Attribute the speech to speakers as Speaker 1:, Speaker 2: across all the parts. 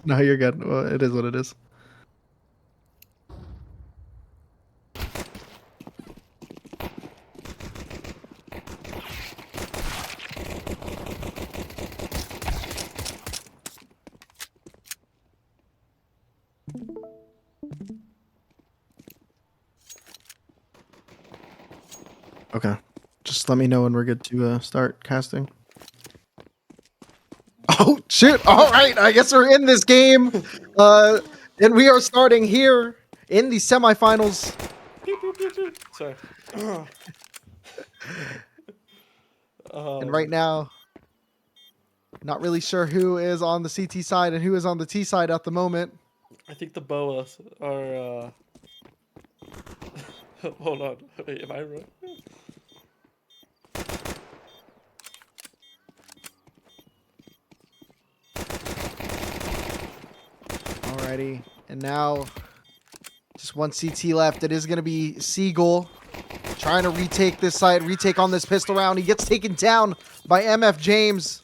Speaker 1: No, you're good. Well, it is what it is. Okay. Just let me know when we're good to start casting. Oh, shoot. All right. I guess we're in this game. Uh, and we are starting here in the semifinals.
Speaker 2: Sorry.
Speaker 1: And right now, not really sure who is on the CT side and who is on the T side at the moment.
Speaker 2: I think the BOAs are. Hold on. Wait, am I right?
Speaker 1: Alrighty. And now, just one CT left. It is going to be Seagull trying to retake this side, retake on this pistol round. He gets taken down by MF James.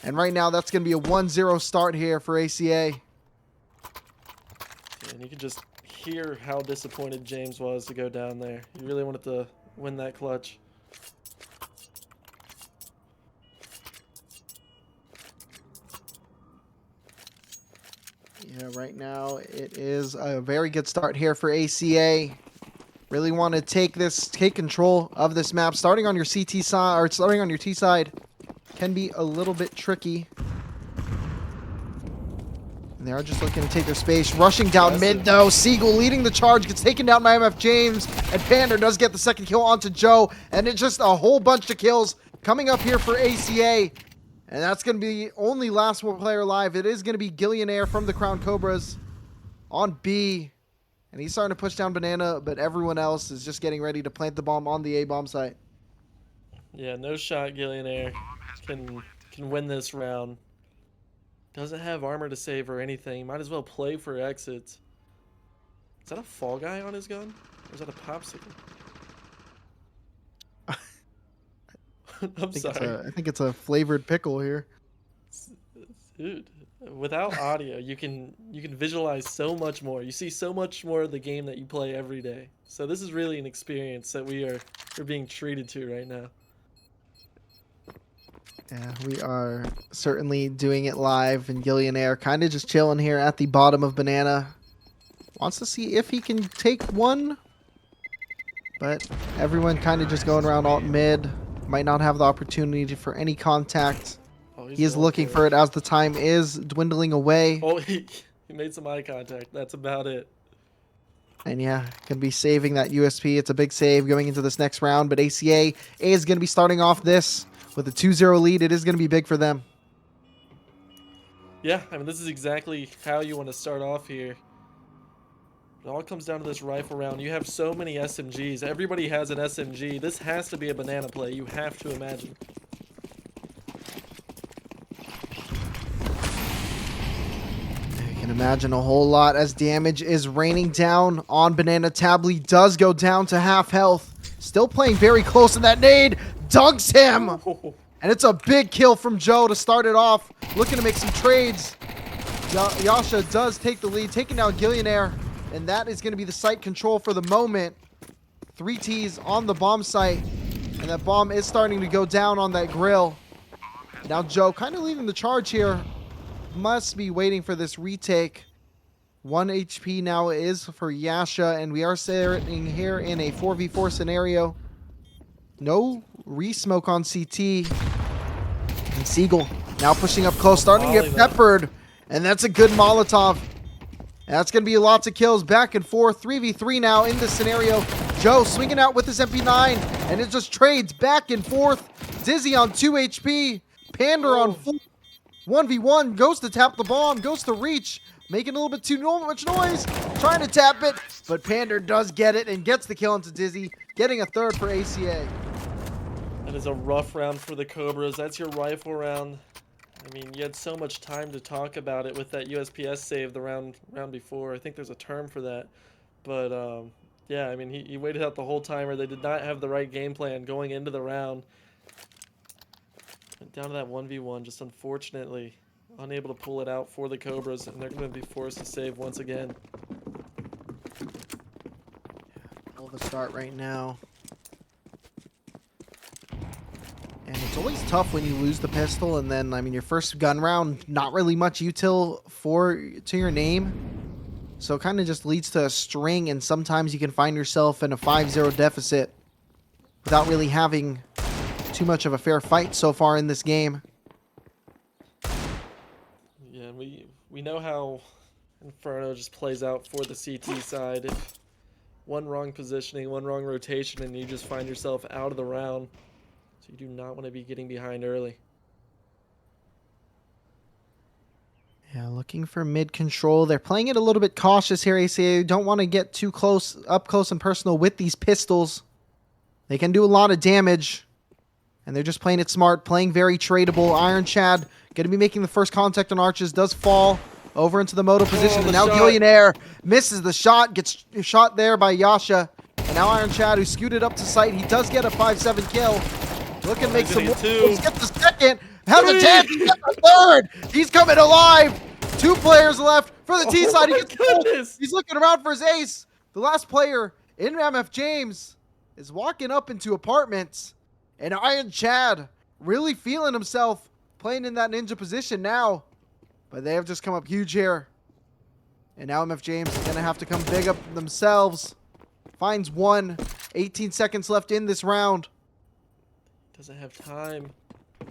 Speaker 1: And right now, that's going to be a 1-0 start here for ACA.
Speaker 2: Yeah, and you can just hear how disappointed James was to go down there. He really wanted to win that clutch.
Speaker 1: Yeah, right now it is a very good start here for ACA. Really want to take control of this map. Starting on your CT side, or starting on your T side, can be a little bit tricky. And they are just looking to take their space. Rushing down mid, though. Seagull leading the charge. Gets taken down by MF James. And Panda does get the second kill onto Joe. And it's just a whole bunch of kills coming up here for ACA. And that's going to be the only last player alive. It is going to be Gillionaire from the Crown Cobras on B. And he's starting to push down Banana, but everyone else is just getting ready to plant the bomb on the A bomb site.
Speaker 2: Yeah, no shot. Gillionaire can win this round. Doesn't have armor to save or anything. Might as well play for exits. Is that a fall guy on his gun? Or is that a popsicle? I'm sorry.
Speaker 1: I think it's a flavored pickle here.
Speaker 2: Dude, without audio, you can visualize so much more. You see so much more of the game that you play every day. So this is really an experience that we're being treated to right now.
Speaker 1: Yeah, we are certainly doing it live, and Gillionaire kind of just chilling here at the bottom of Banana. Wants to see if he can take one, but everyone kind of just going around alt mid. Might not have the opportunity for any contact.
Speaker 2: Oh,
Speaker 1: He is looking for it as the time is dwindling away.
Speaker 2: Oh, he made some eye contact. That's about it.
Speaker 1: And yeah, going to be saving that USP. It's a big save going into this next round, but ACA is going to be starting off this with a 2-0 lead. It is going to be big for them.
Speaker 2: Yeah, I mean, this is exactly how you want to start off here. It all comes down to this rifle round. You have so many SMGs. Everybody has an SMG. This has to be a banana play. You have to imagine.
Speaker 1: You can imagine a whole lot as damage is raining down on Banana. Tably does go down to half health. Still playing very close, and that nade dunks him. And it's a big kill from Joe to start it off. Looking to make some trades. Yasha does take the lead, taking down Gillionaire. And that is going to be the site control for the moment. 3 Ts on the bomb site. And that bomb is starting to go down on that grill. Now Joe kind of leading the charge here. Must be waiting for this retake. 1 HP now is for Yasha. And we are sitting here in a 4v4 scenario. No re-smoke on CT. And Seagull now pushing up close. Starting to get peppered. And that's a good Molotov. That's going to be lots of kills back and forth. 3v3 now in this scenario. Joe swinging out with his MP9. And it just trades back and forth. Dizzy on 2 HP. Pander on 4. 1v1. Goes to tap the bomb. Goes to reach. Making a little bit too much noise. Trying to tap it. But Pander does get it and gets the kill into Dizzy. Getting a third for ACA.
Speaker 2: That is a rough round for the Cobras. That's your rifle round. I mean, you had so much time to talk about it with that USPS save the round before. I think there's a term for that. But, yeah, I mean, he waited out the whole timer. They did not have the right game plan going into the round. And down to that 1v1, just unfortunately. unable to pull it out for the Cobras, and they're going to be forced to save once again.
Speaker 1: All the start right now. And it's always tough when you lose the pistol, and then, I mean, your first gun round, not really much util to your name. So it kind of just leads to a string, and sometimes you can find yourself in a 5-0 deficit without really having too much of a fair fight so far in this game.
Speaker 2: Yeah, we know how Inferno just plays out for the CT side. If one wrong positioning, one wrong rotation, and you just find yourself out of the round. So you do not want to be getting behind early.
Speaker 1: Yeah, looking for mid control. They're playing it a little bit cautious here, ACA. Don't want to get too up close and personal with these pistols. They can do a lot of damage. And they're just playing it smart, playing very tradable. Iron Chad going to be making the first contact on Arches. Does fall over into the moto position. And now Gillionaire misses the shot. Gets shot there by Yasha. And now Iron Chad, who scooted up to sight. He does get a 5-7 kill. Looking to make some moves. Get the second. Has a chance to get the third. He's coming alive. 2 players left for the T side. He's looking around for his ace. The last player in MF James is walking up into apartments. And Iron Chad really feeling himself playing in that ninja position now. But they have just come up huge here. And now MF James is going to have to come big up themselves. Finds one. 18 seconds left in this round.
Speaker 2: Doesn't have time.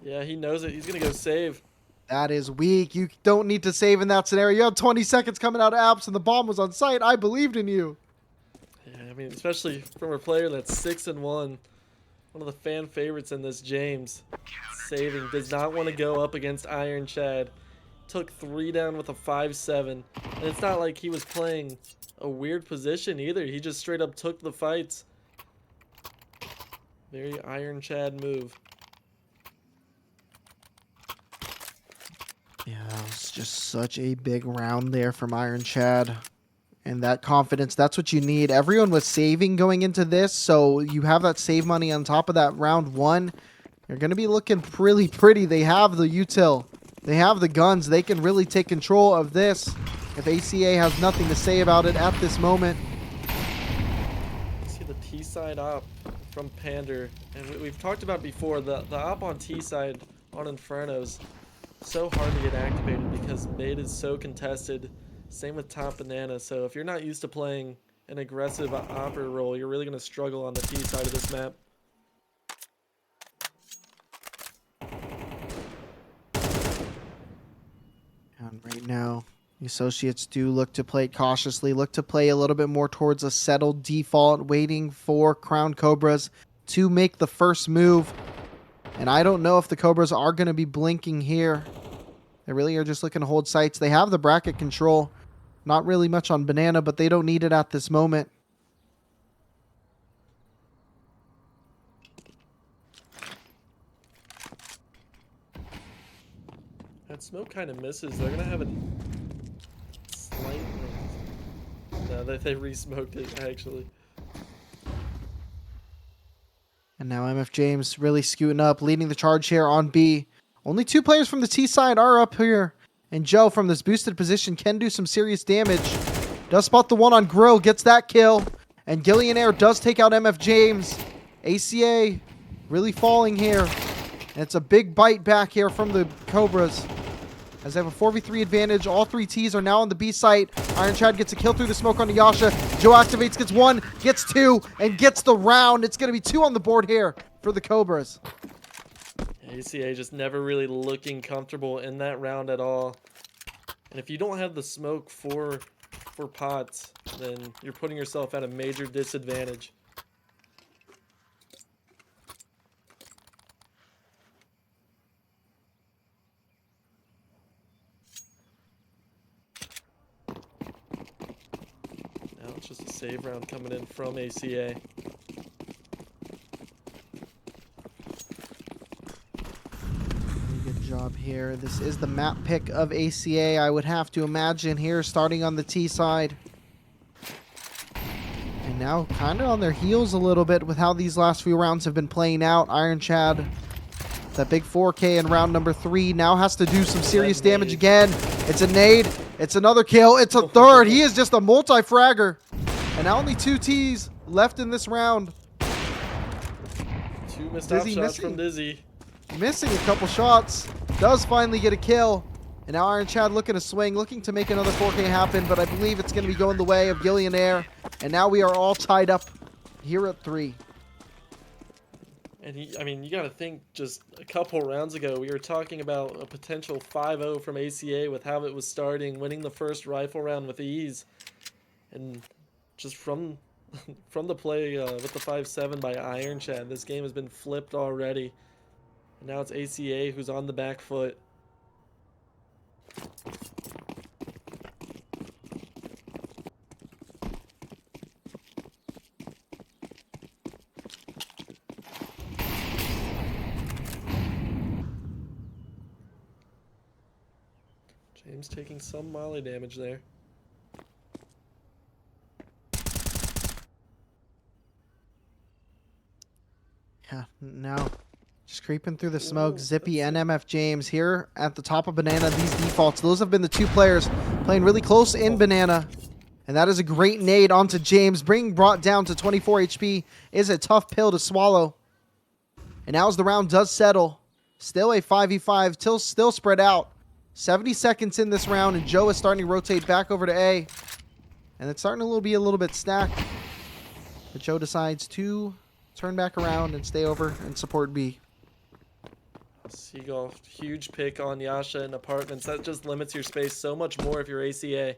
Speaker 2: Yeah, he knows it. He's going to go save.
Speaker 1: That is weak. You don't need to save in that scenario. You had 20 seconds coming out of apps and the bomb was on site. I believed in you.
Speaker 2: Yeah, I mean, especially from a player that's 6-1. One of the fan favorites in this, James. Saving. Does not want to go up against Iron Chad. Took 3 down with a 5-7. And it's not like he was playing a weird position either. He just straight up took the fights. Very Iron Chad move.
Speaker 1: Yeah, it was just such a big round there from Iron Chad. And that confidence, that's what you need. Everyone was saving going into this, so you have that save money on top of that round 1. You're going to be looking really pretty. They have the util. They have the guns. They can really take control of this if ACA has nothing to say about it at this moment.
Speaker 2: See the T side op from Pander. And we've talked about before, the op on T side on Inferno's so hard to get activated because mid is so contested. Same with top banana. So if you're not used to playing an aggressive opper role, you're really going to struggle on the T side of this map.
Speaker 1: And right now, the Associates do look to play it cautiously, look to play a little bit more towards a settled default, waiting for Crown Cobras to make the first move. And I don't know if the Cobras are going to be blinking here. They really are just looking to hold sites. They have the bracket control. Not really much on banana, but they don't need it at this moment.
Speaker 2: That smoke kind of misses. They're going to have a slight... No, they re-smoked it, actually.
Speaker 1: And now MF James really scooting up, leading the charge here on B. Only 2 players from the T side are up here. And Joe from this boosted position can do some serious damage. Does spot the one on Grill, gets that kill. And Gillionaire does take out MF James. ACA really falling here. And it's a big bite back here from the Cobras. As they have a 4v3 advantage. All 3 Ts are now on the B site. Iron Chad gets a kill through the smoke on Yasha. Joe activates, gets 1, gets 2, and gets the round. It's going to be 2 on the board here for the Cobras.
Speaker 2: ACA just never really looking comfortable in that round at all. And if you don't have the smoke for pots, then you're putting yourself at a major disadvantage. Now it's just a save round coming in from ACA.
Speaker 1: Job here. This is the map pick of ACA, I would have to imagine here, starting on the T side. And now kind of on their heels a little bit with how these last few rounds have been playing out. Iron Chad That big 4K in round number 3 now has to do some serious damage again. It's a nade. It's another kill. It's a third. He is just a multi-fragger. And now only 2 Ts left in this round.
Speaker 2: 2 missed out shots from Dizzy.
Speaker 1: Missing a couple shots. Does finally get a kill. And now Iron Chad looking to swing, looking to make another 4K happen, but I believe it's going to be going the way of Gillionaire. And now we are all tied up here at 3.
Speaker 2: And I mean, you got to think, just a couple rounds ago, we were talking about a potential 5-0 from ACA with how it was starting, winning the first rifle round with ease. And just from the play with the 5-7 by Iron Chad, this game has been flipped already. And now it's ACA who's on the back foot. James taking some molly damage there.
Speaker 1: Yeah, now just creeping through the smoke. Zippy and MF James here at the top of Banana. These defaults, those have been the 2 players playing really close in Banana. And that is a great nade onto James. Being brought down to 24 HP is a tough pill to swallow. And now as the round does settle, still a 5v5, still spread out. 70 seconds in this round, and Joe is starting to rotate back over to A. And it's starting to be a little bit stacked. But Joe decides to turn back around and stay over and support B.
Speaker 2: Seagull, huge pick on Yasha and apartments. That just limits your space so much more if you're ACA.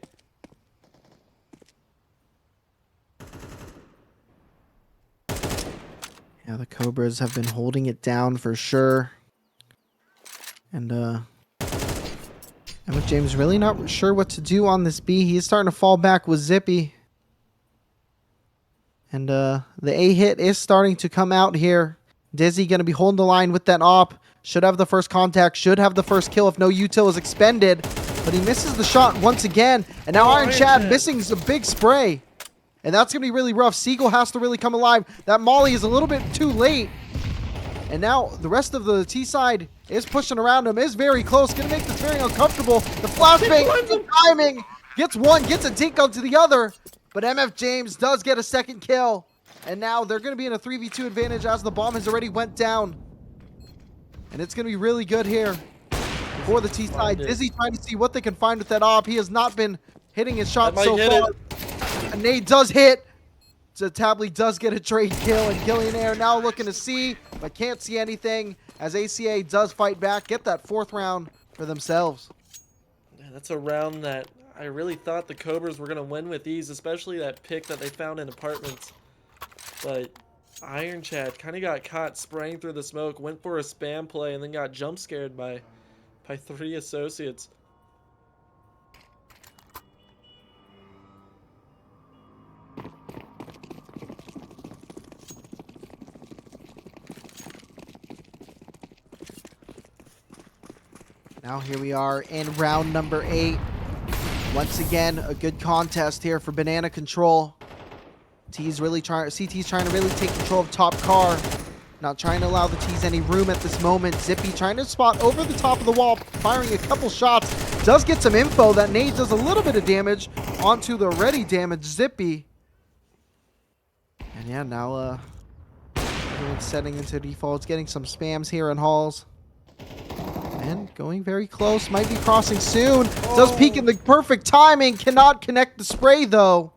Speaker 1: Yeah, the Cobras have been holding it down for sure. And with James really not sure what to do on this B. He's starting to fall back with Zippy. And the A hit is starting to come out here. Dizzy going to be holding the line with that op. Should have the first contact. Should have the first kill if no util is expended. But he misses the shot once again. And now Iron Chad missing a big spray. And that's going to be really rough. Seagull has to really come alive. That molly is a little bit too late. And now the rest of the T side is pushing around him. Is very close. Going to make this very uncomfortable. The flashbang timing. Gets one. Gets a dink onto the other. But MF James does get a second kill. And now they're going to be in a 3v2 advantage as the bomb has already went down. And it's going to be really good here for the T side. Dizzy trying to see what they can find with that op. He has not been hitting his shot so far. A nade does hit. So Tabley does get a trade kill. And Gillionaire now looking to see, but can't see anything. As ACA does fight back. Get that 4th round for themselves.
Speaker 2: Yeah, that's a round that I really thought the Cobras were going to win with ease, especially that pick that they found in apartments. But Iron Chad kind of got caught spraying through the smoke, went for a spam play, and then got jump scared by 3 associates.
Speaker 1: Now here we are in round number 8. Once again, a good contest here for Banana Control. CT's trying to really take control of top car. Not trying to allow the T's any room at this moment. Zippy trying to spot over the top of the wall, firing a couple shots. Does get some info. That nade does a little bit of damage onto the already damaged Zippy. And yeah, now everyone's setting into defaults, getting some spams here in halls. And going very close, might be crossing soon. Does peek in the perfect timing, cannot connect the spray though.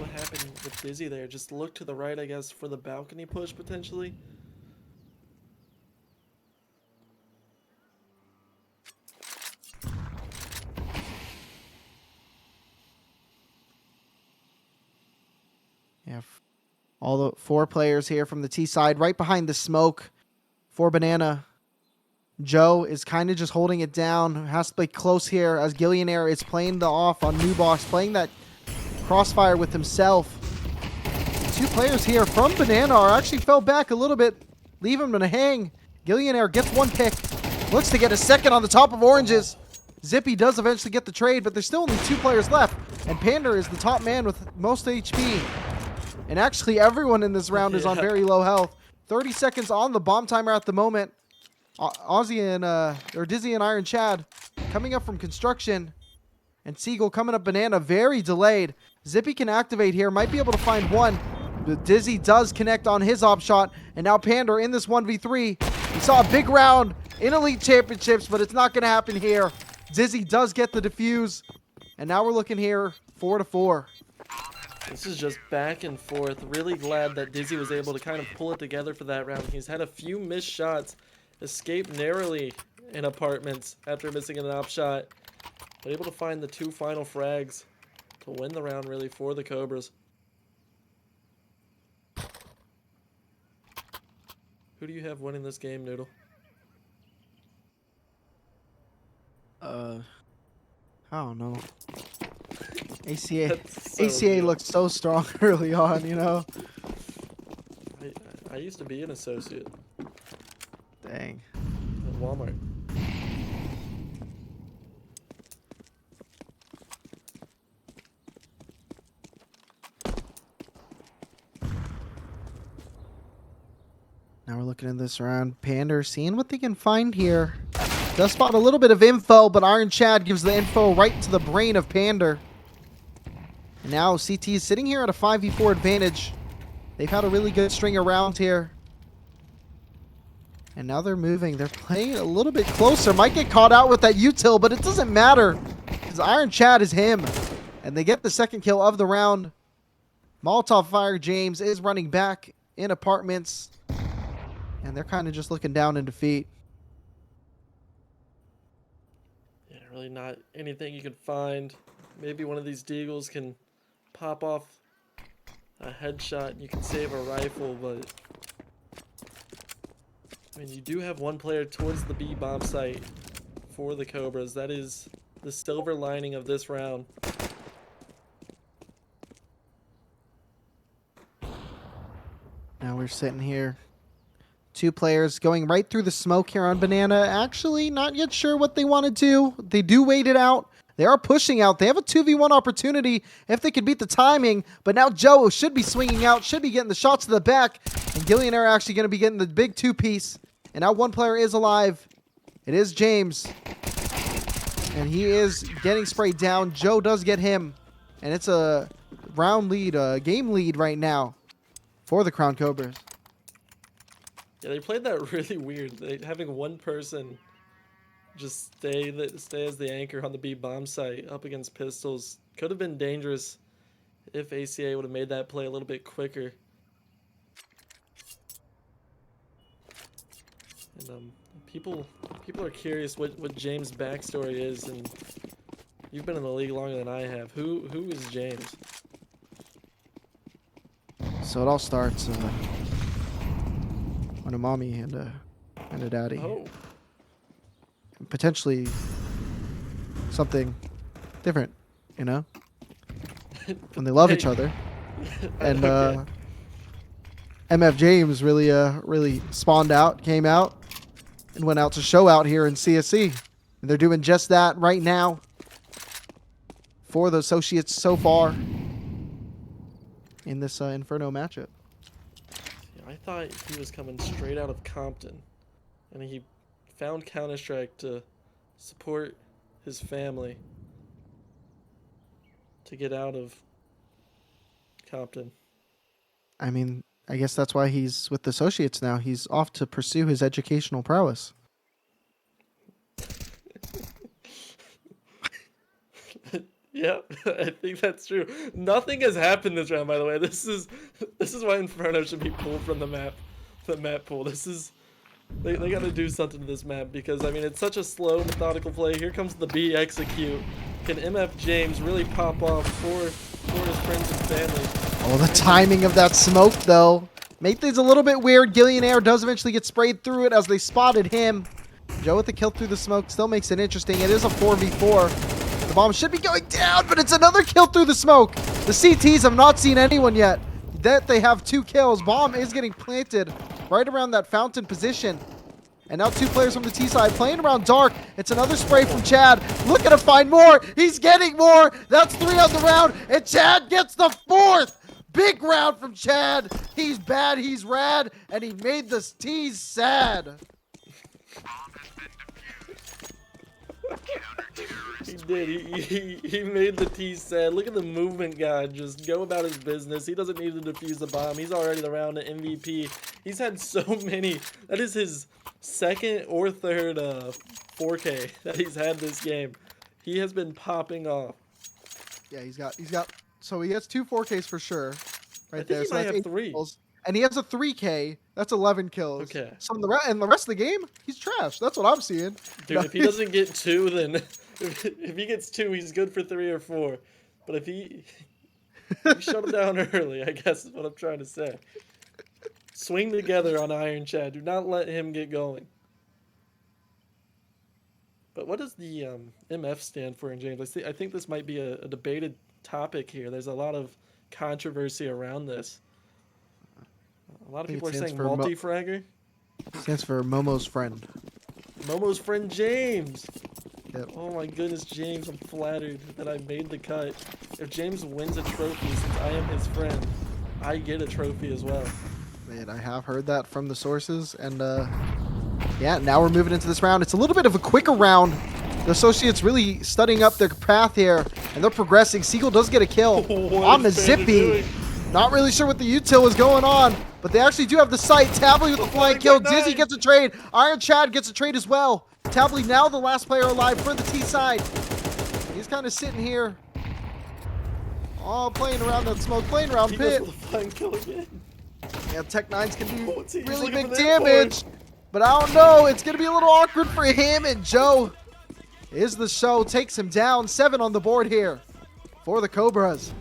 Speaker 2: What happened with Dizzy there? Just look to the right, I guess, for the balcony push potentially.
Speaker 1: Yeah. All the 4 players here from the T side, right behind the smoke for Banana. Joe is kind of just holding it down. Has to play close here as Gillionaire is playing the off on New Box, playing that crossfire with himself. 2 players here from Banana are actually fell back a little bit, leave him to hang. Gillionaire gets 1 pick, looks to get a second on the top of oranges. Zippy does eventually get the trade, but there's still only 2 players left, and Panda is the top man with most HP. And actually, everyone in this round is on very low health. 30 seconds on the bomb timer at the moment. Ozzy and, or Dizzy and Iron Chad coming up from construction. And Seagull coming up banana, very delayed. Zippy can activate here, might be able to find one. But Dizzy does connect on his op shot. And now Panda in this 1v3. We saw a big round in Elite Championships, but it's not going to happen here. Dizzy does get the defuse. And now we're looking here 4-4.
Speaker 2: This is just back and forth. Really glad that Dizzy was able to kind of pull it together for that round. He's had a few missed shots, escaped narrowly in apartments after missing an op shot, but able to find the 2 final frags to win the round really for the Cobras. Who do you have winning this game, Noodle?
Speaker 1: I don't know. ACA
Speaker 2: So
Speaker 1: ACA
Speaker 2: good.
Speaker 1: looked so strong early on, you know?
Speaker 2: I used to be an associate
Speaker 1: Dang.
Speaker 2: at Walmart.
Speaker 1: Now we're looking at this round. Pander seeing what they can find here. Does spot a little bit of info, but Iron Chad gives the info right to the brain of Pander. And now CT is sitting here at a 5v4 advantage. They've had a really good string of rounds here. And now they're moving. They're playing a little bit closer. Might get caught out with that util, but it doesn't matter. Because Iron Chad is him. And they get the second kill of the round. Molotov Fire James is running back in apartments. And they're kind of just looking down in defeat.
Speaker 2: Yeah, really not anything you can find. Maybe one of these deagles can pop off a headshot and you can save a rifle, but I mean, you do have one player towards the B bomb site for the Cobras. That is the silver lining of this round.
Speaker 1: Now we're sitting here. 2 players going right through the smoke here on Banana. Actually, not yet sure what they want to do. They do wait it out. They are pushing out. They have a 2v1 opportunity if they could beat the timing. But now Joe should be swinging out, should be getting the shots to the back. And Gillionaire actually going to be getting the big 2-piece. And now one player is alive. It is James. And he is getting sprayed down. Joe does get him. And it's a round lead, a game lead right now for the Crown Cobras.
Speaker 2: Yeah, they played that really weird. Having one person just stay as the anchor on the B bomb site up against pistols could have been dangerous if ACA would have made that play a little bit quicker. And people are curious what James' backstory is, and you've been in the league longer than I have. Who is James?
Speaker 1: So it all starts when a mommy and a daddy.
Speaker 2: Oh,
Speaker 1: Potentially something different, you know? When they love each other. And
Speaker 2: Okay.
Speaker 1: MF James really spawned out, came out, and went out to show out here in CSC. And they're doing just that right now for the associates so far in this Inferno matchup.
Speaker 2: Yeah, I thought he was coming straight out of Compton, and he found Counter-Strike to support his family to get out of Compton.
Speaker 1: I mean, I guess that's why he's with the associates now. He's off to pursue his educational prowess.
Speaker 2: Yeah, I think that's true. Nothing has happened this round, by the way. This is why Inferno should be pulled from the map pool. They got to do something to this map because I mean it's such a slow, methodical play. Here comes the B execute. Can MF James really pop off for his friends and family?
Speaker 1: Oh, the timing of that smoke, though. Made things a little bit weird. Gillionaire does eventually get sprayed through it as they spotted him. Joe with the kill through the smoke still makes it interesting. It is a 4v4. The bomb should be going down, but it's another kill through the smoke. The CTs have not seen anyone yet. That they have 2 kills. Bomb is getting planted right around that fountain position. And now 2 players from the T side playing around dark. It's another spray from Chad. Looking to find more. He's getting more. That's 3 on the round. And Chad gets the 4th. big round from Chad. He's bad, he's rad, and he made the T's sad.
Speaker 2: He did. He made the T sad. Look at the movement guy. Just go about his business. He doesn't need to defuse the bomb. He's already the round MVP. He's had so many. That is his second or third 4K that he's had this game. He has been popping off.
Speaker 1: Yeah, he's got. So he has 2 4Ks for sure, right there.
Speaker 2: He
Speaker 1: So
Speaker 2: might
Speaker 1: that's
Speaker 2: have
Speaker 1: 8
Speaker 2: 3.
Speaker 1: kills. And he has a 3K. That's 11 kills.
Speaker 2: Okay.
Speaker 1: So in the rest of the game, he's trash. That's what I'm seeing.
Speaker 2: Dude, if he doesn't get 2, then if he gets 2, he's good for 3 or 4. But if he shut him down early, I guess is what I'm trying to say. Swing together on Iron Chad. Do not let him get going. But what does the MF stand for in James? I think this might be a debated topic here. There's a lot of controversy around this. A lot of people are saying multi-fragger.
Speaker 1: Stands for Momo's friend.
Speaker 2: Momo's friend James.
Speaker 1: Yep.
Speaker 2: Oh my goodness, James, I'm flattered that I made the cut. If James wins a trophy, since I am his friend, I get a trophy as well.
Speaker 1: Man, I have heard that from the sources, and yeah, now we're moving into this round. It's a little bit of a quicker round. The Associates really studying up their path here, and they're progressing. Seagull does get a kill on the Zippy. Not really sure what the util is going on, but they actually do have the sight. Tably with the flying kill. Dizzy gets a trade. Iron Chad gets a trade as well. Tably now the last player alive for the T side. He's kind of sitting here. Oh, playing around that smoke, playing around
Speaker 2: He
Speaker 1: pit.
Speaker 2: goes for the flying kill again.
Speaker 1: Yeah, Tech 9s can do
Speaker 2: He's
Speaker 1: really
Speaker 2: looking
Speaker 1: big
Speaker 2: for the
Speaker 1: damage. But I don't know. It's going to be a little awkward for him. And Joe is the show. Takes him down. 7 on the board here for the Cobras.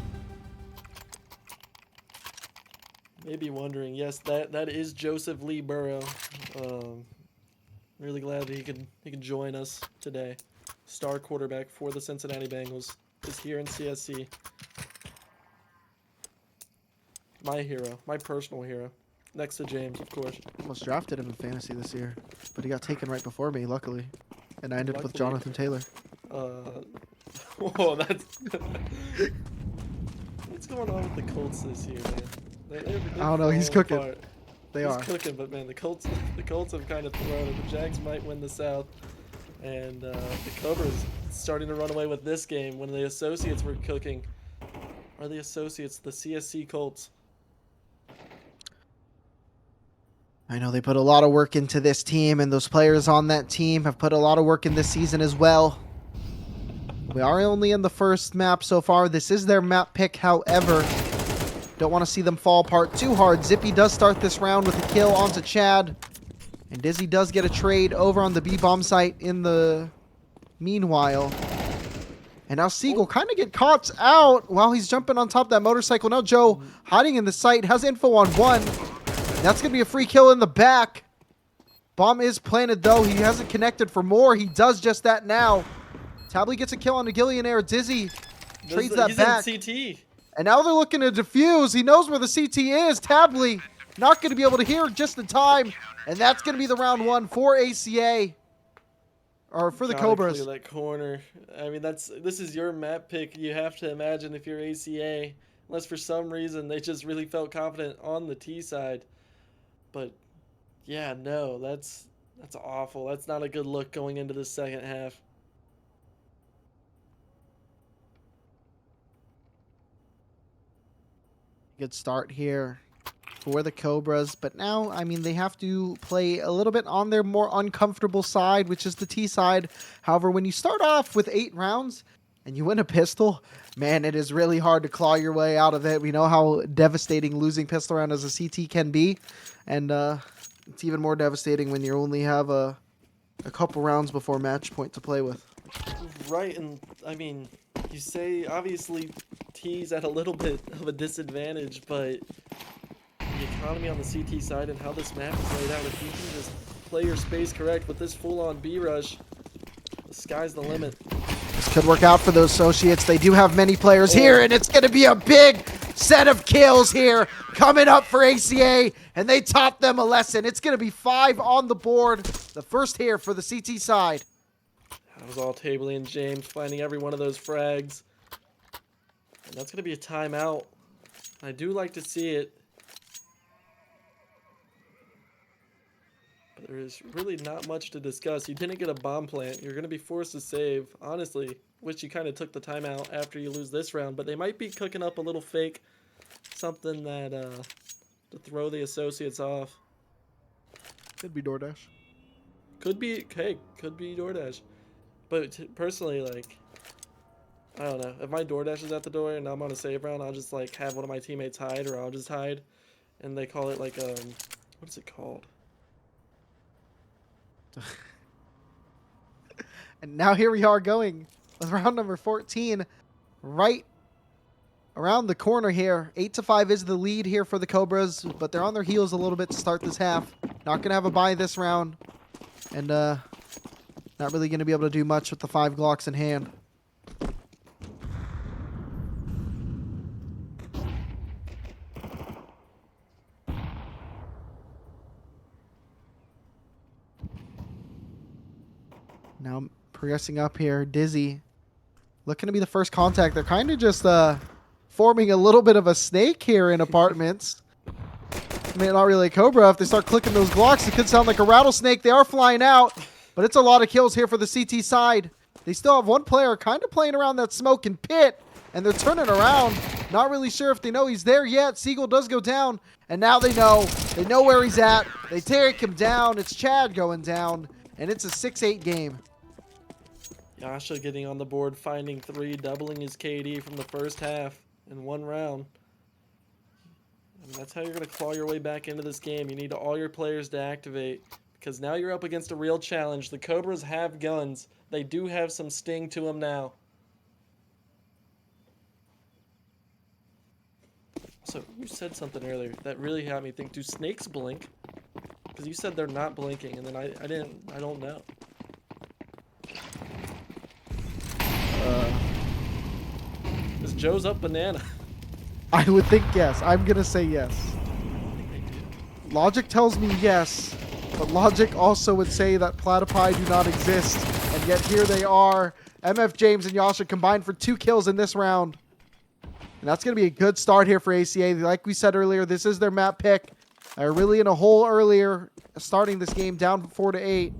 Speaker 2: Maybe wondering, yes, that is Joseph Lee Burrow. Really glad that he could join us today. Star quarterback for the Cincinnati Bengals is here in CSC. My hero, my personal hero, next to James, of course.
Speaker 1: Almost drafted him in fantasy this year, but he got taken right before me, luckily. And I ended up with
Speaker 2: Luckily.
Speaker 1: Jonathan Taylor.
Speaker 2: Whoa, that's what's going on with the Colts this year, man? They're
Speaker 1: I don't know, he's
Speaker 2: falling
Speaker 1: cooking.
Speaker 2: apart.
Speaker 1: They
Speaker 2: He's
Speaker 1: are.
Speaker 2: cooking, but man, the Colts have kind of thrown it. The Jags might win the South, and the Cobras starting to run away with this game when the Associates were cooking. Are the Associates the CSC Colts?
Speaker 1: I know they put a lot of work into this team, and those players on that team have put a lot of work in this season as well. We are only in the first map so far. This is their map pick, however. Don't want to see them fall apart too hard. Zippy does start this round with a kill onto Chad. And Dizzy does get a trade over on the B-bomb site in the meanwhile. And now Seagull kind of get caught out while he's jumping on top of that motorcycle. Now Joe hiding in the site has info on 1. That's going to be a free kill in the back. Bomb is planted though. He hasn't connected for more. He does just that now. Tably gets a kill on the Gillionaire. Dizzy trades that back.
Speaker 2: He's in CT.
Speaker 1: And now they're looking to defuse. He knows where the CT is. Tably not going to be able to hear just in time. And that's going to be the round 1 for ACA. Or for the
Speaker 2: Gotta
Speaker 1: Cobras.
Speaker 2: clear that corner. I mean, this is your map pick. You have to imagine if you're ACA, unless for some reason they just really felt confident on the T side. But yeah, no, that's awful. That's not a good look going into the second half.
Speaker 1: Good start here for the Cobras, but now, I mean, they have to play a little bit on their more uncomfortable side, which is the T side. However, when you start off with 8 rounds and you win a pistol, man, it is really hard to claw your way out of it. We know how devastating losing pistol round as a CT can be, and it's even more devastating when you only have a couple rounds before match point to play with.
Speaker 2: Right, and I mean, you say obviously T's at a little bit of a disadvantage, but the economy on the CT side and how this map is laid out, if you can just play your space correct with this full-on B-rush, the sky's the limit.
Speaker 1: This could work out for those Associates. They do have many players here, and it's going to be a big set of kills here coming up for ACA, and they taught them a lesson. It's going to be 5 on the board. The first here for the CT side.
Speaker 2: That was all Tabley and James finding every one of those frags. And that's going to be a timeout I do like to see it. But there is really not much to discuss. You didn't get a bomb plant. You're going to be forced to save. Honestly, wish you kind of took the timeout after you lose this round. But they might be cooking up a little fake. Something that, to throw the associates off.
Speaker 1: Could be DoorDash.
Speaker 2: Could be, hey, could be DoorDash. But personally, like, I don't know. If my DoorDash is at the door and I'm on a save round, I'll just, like, have one of my teammates hide, or I'll just hide. And they call it, like, what is it called?
Speaker 1: And now here we are going with round number 14, right around the corner here. 8-5 is the lead here for the Cobras, but they're on their heels a little bit to start this half. Not going to have a bye this round, and not really going to be able to do much with the 5 Glocks in hand. Now progressing up here, Dizzy looking to be the first contact. They're kind of just forming a little bit of a snake here in apartments. I mean, not really a Cobra. If they start clicking those Glocks, it could sound like a rattlesnake. They are flying out, but it's a lot of kills here for the CT side. They still have one player kind of playing around that smoking pit, and they're turning around. Not really sure if they know he's there yet. Seagull does go down, and now they know. They know where he's at. They take him down. It's Chad going down, and it's a 6-8 game.
Speaker 2: Yasha getting on the board, finding 3, doubling his KD from the first half in 1 round. And that's how you're going to claw your way back into this game. You need all your players to activate, because now you're up against a real challenge. The Cobras have guns. They do have some sting to them now. So you said something earlier that really had me think, do snakes blink? Because you said they're not blinking, and then I don't know. Is Joe's up banana?
Speaker 1: I would think yes. I'm going to say yes. Logic tells me yes, but logic also would say that platypi do not exist, and yet here they are. MF James and Yasha combined for 2 kills in this round. And that's going to be a good start here for ACA. Like we said earlier, this is their map pick. They're really in a hole earlier, starting this game down 4-8.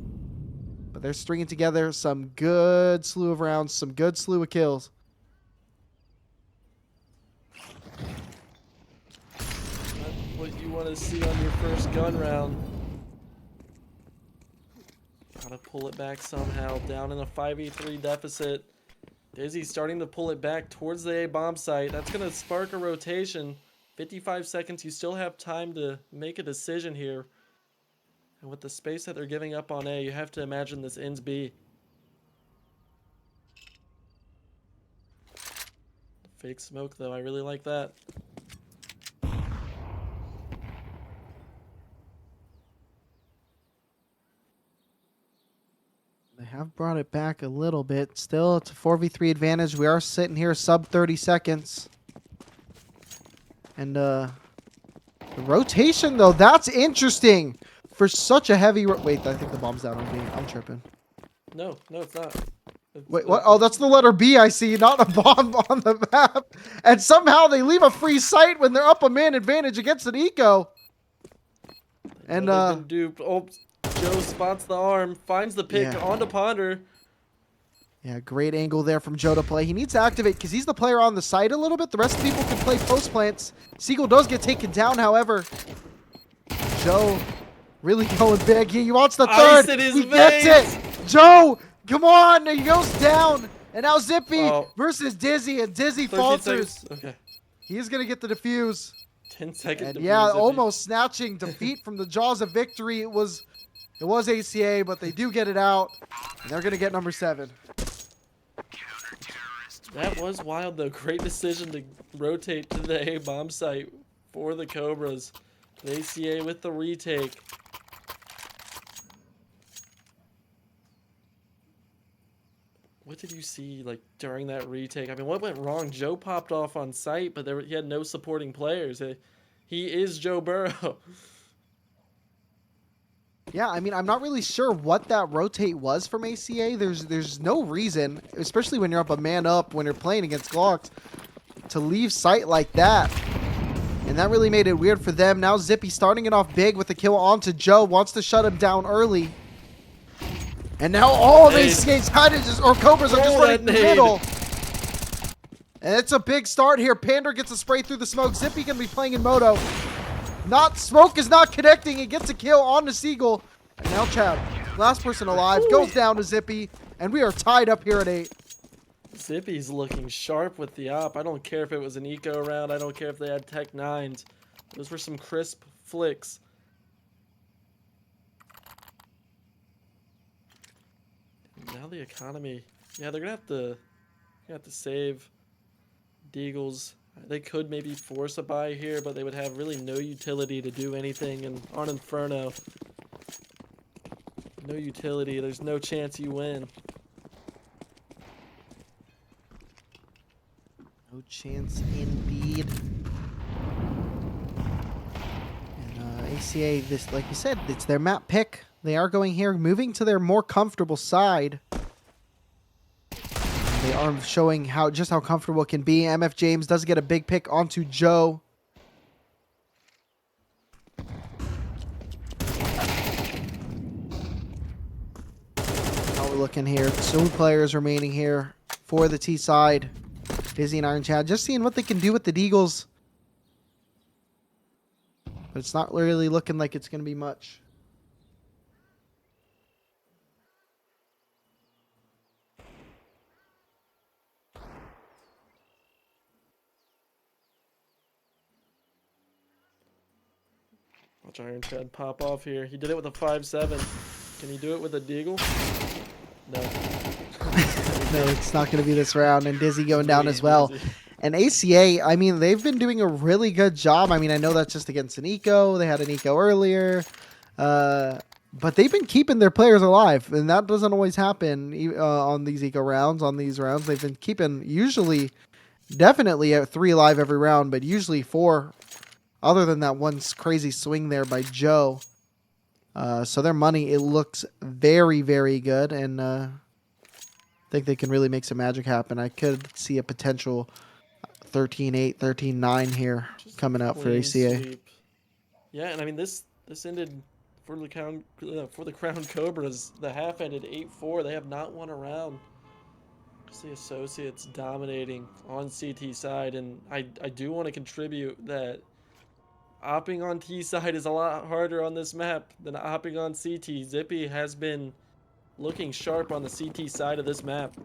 Speaker 1: But they're stringing together some good slew of rounds, some good slew of kills.
Speaker 2: Not what you want to see on your first gun round. Gotta pull it back somehow. Down in a 5v3 deficit. Dizzy's starting to pull it back towards the A bomb site. That's going to spark a rotation. 55 seconds. You still have time to make a decision here. And with the space that they're giving up on A, you have to imagine this ends B. Fake smoke, though. I really like that.
Speaker 1: They have brought it back a little bit. Still, it's a 4v3 advantage. We are sitting here sub 30 seconds. And the rotation, though, that's interesting. For such a heavy... Wait, I think the bomb's down on me. I'm tripping.
Speaker 2: No, it's not.
Speaker 1: Wait, what? Oh, that's the letter B I see, not a bomb on the map. And somehow they leave a free site when they're up a man advantage against an eco. And,
Speaker 2: they've been duped. Oh, Joe spots the arm, finds the pick onto Ponder.
Speaker 1: Yeah, great angle there from Joe to play. He needs to activate because he's the player on the side a little bit. The rest of the people can play post plants. Seagull does get taken down, however. Joe really going big. He wants the third. He gets it. Joe, come on. He goes down. And now Zippy versus Dizzy. And Dizzy falters.
Speaker 2: Okay.
Speaker 1: He is going to get the defuse.
Speaker 2: 10 seconds.
Speaker 1: And yeah, almost snatching defeat from the jaws of victory. It was ACA, but they do get it out. And they're going to get number 7.
Speaker 2: That was wild, though. Great decision to rotate to the A bomb site for the Cobras. The ACA with the retake. What did you see, like, during that retake? I mean, what went wrong? Joe popped off on site, but he had no supporting players. He is Joe Burrow.
Speaker 1: Yeah, I mean, I'm not really sure what that rotate was from ACA. There's no reason, especially when you're up a man up, when you're playing against Glocks, to leave sight like that. And that really made it weird for them. Now Zippy starting it off big with the kill onto Joe. Wants to shut him down early. And now all of ACA's kind of just, or Cobras are just running through the middle. And it's a big start here. Pander gets a spray through the smoke. Zippy gonna be playing in Moto. Smoke is not connecting. He gets a kill on the Seagull. And now Chad, last person alive, goes down to Zippy. And we are tied up here at 8.
Speaker 2: Zippy's looking sharp with the op. I don't care if it was an eco round. I don't care if they had Tech 9s. Those were some crisp flicks. Now the economy. Yeah, they're gonna have to save Deagles. They could maybe force a buy here, but they would have really no utility to do anything. And on Inferno, no utility. There's no chance you win.
Speaker 1: No chance indeed. And ACA, this, like you said, it's their map pick. They are going here, moving to their more comfortable side. They are showing just how comfortable it can be. MF James does get a big pick onto Joe. How we're looking here. 2 players remaining here for the T side. Dizzy and Iron Chad just seeing what they can do with the Deagles. But it's not really looking like it's going to be much.
Speaker 2: Watch Iron Chad pop off here. He did it with a 5-7. Can he do it with a Deagle? No.
Speaker 1: No, it's not going to be this round. And Dizzy going down as well. And ACA, I mean, they've been doing a really good job. I mean, I know that's just against an eco. They had an eco earlier. But they've been keeping their players alive. And that doesn't always happen on these eco rounds. On these rounds, they've been keeping usually, definitely at 3 alive every round, but usually 4. Other than that one crazy swing there by Joe. So their money, it looks very, very good. And I think they can really make some magic happen. I could see a potential 13-8, 13-9 here coming out for ACA.
Speaker 2: Sweep. Yeah, and I mean, this ended for the Crown Cobras. The half ended 8-4. They have not won a round. Just the Associates dominating on CT side. And I do want to contribute that opping on T side is a lot harder on this map than opping on CT. Zippy has been looking sharp on the CT side of this map.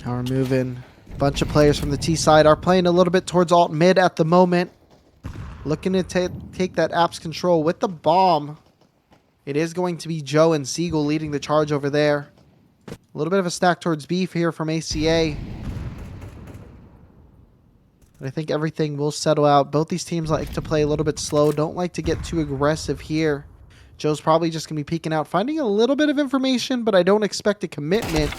Speaker 1: Now we're moving. Bunch of players from the T side are playing a little bit towards alt mid at the moment. Looking to take that apps control with the bomb. It is going to be Joe and Seagull leading the charge over there. A little bit of a stack towards beef here from ACA. But I think everything will settle out. Both these teams like to play a little bit slow. Don't like to get too aggressive here. Joe's probably just going to be peeking out, finding a little bit of information, but I don't expect a commitment.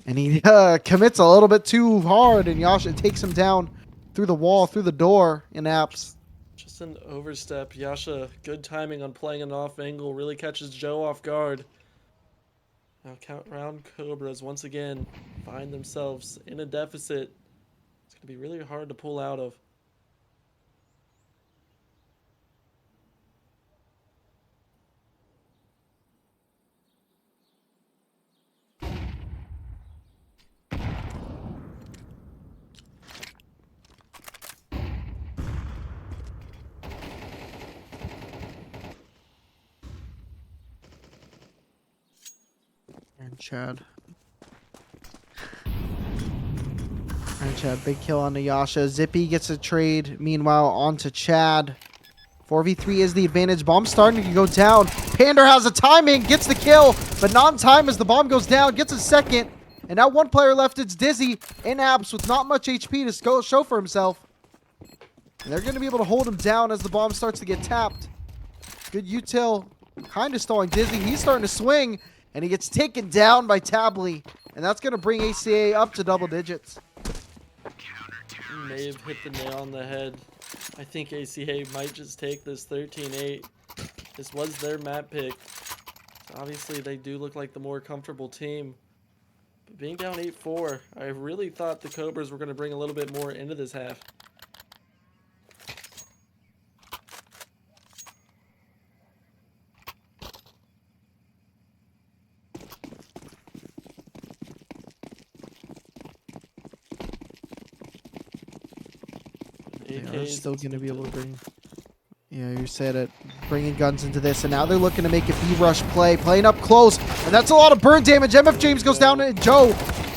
Speaker 1: And he commits a little bit too hard, and Yasha takes him down through the wall, through the door in apps.
Speaker 2: Just an overstep. Yasha, good timing on playing an off angle, really catches Joe off guard. Now count round Cobras once again find themselves in a deficit. It's going to be really hard to pull out of.
Speaker 1: And Chad. Big kill on Yasha. Zippy gets a trade. Meanwhile, on to Chad. 4v3 is the advantage. Bomb starting to go down. Pander has a timing, gets the kill, but non-time as the bomb goes down, gets a second. And now 1 player left, it's Dizzy in apps with not much HP to show for himself. And they're going to be able to hold him down as the bomb starts to get tapped. Good util, kind of stalling Dizzy. He's starting to swing, and he gets taken down by Tably. And that's going to bring ACA up to double digits.
Speaker 2: May have hit the nail on the head. I think ACA might just take this 13-8. This was their map pick. Obviously, they do look like the more comfortable team. But being down 8-4, I really thought the Cobras were going to bring a little bit more into this half.
Speaker 1: They are
Speaker 2: AKs
Speaker 1: still going to be able to
Speaker 2: instinctive.
Speaker 1: bring. Yeah, you said it. Bringing guns into this, and now they're looking to make a B-rush play, playing up close, and that's a lot of burn damage. MF James goes down, and Joe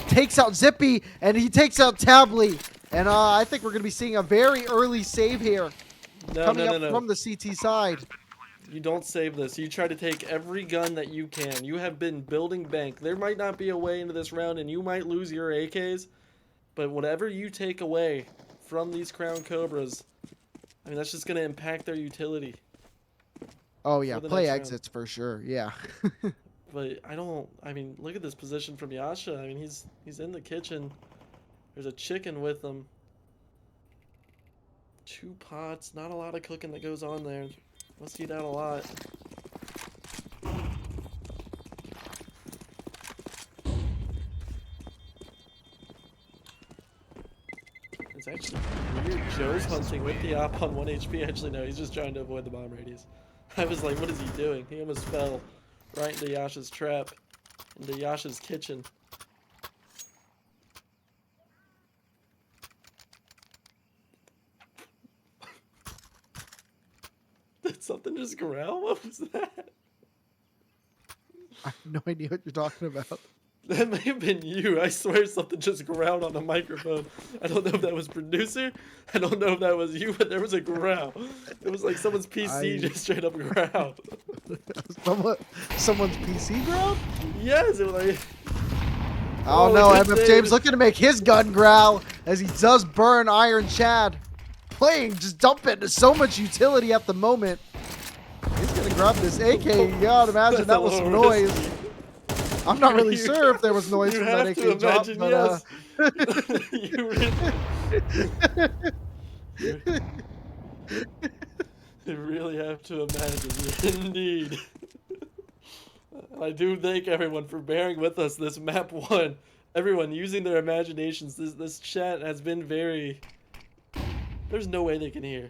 Speaker 1: takes out Zippy, and he takes out Tably. And I think we're going to be seeing a very early save here coming up from the CT side.
Speaker 2: You don't save this. You try to take every gun that you can. You have been building bank. There might not be a way into this round, and you might lose your AKs, but whatever you take away from these Crown Cobras, I mean, that's just going to impact their utility.
Speaker 1: Oh, yeah,
Speaker 2: for the
Speaker 1: play
Speaker 2: next
Speaker 1: exits for sure, yeah.
Speaker 2: But I mean, look at this position from Yasha. I mean, he's in the kitchen. There's a chicken with him. 2 pots. Not a lot of cooking that goes on there. Must eat out a lot. It's actually weird. Joe's hunting with the op on 1 HP. Actually, no, he's just trying to avoid the bomb radius. I was like, what is he doing? He almost fell right into Yasha's trap, into Yasha's kitchen. Did something just growl? What was that?
Speaker 1: I have no idea what you're talking about.
Speaker 2: That may have been you. I swear something just growled on the microphone. I don't know if that was producer. I don't know if that was you, but there was a growl. It was like someone's PC just straight up growled.
Speaker 1: Someone's PC ground?
Speaker 2: Yes, it was like...
Speaker 1: Oh no, MF James looking to make his gun growl as he does burn Iron Chad. Playing, just dump it into so much utility at the moment. He's gonna grab this AK. You gotta imagine that was some noise.
Speaker 2: Risky.
Speaker 1: I'm not really sure if there was noise from that AK drop, but
Speaker 2: you really have to imagine, indeed. I do thank everyone for bearing with us this map 1. Everyone using their imaginations. This chat has been very... There's no way they can hear.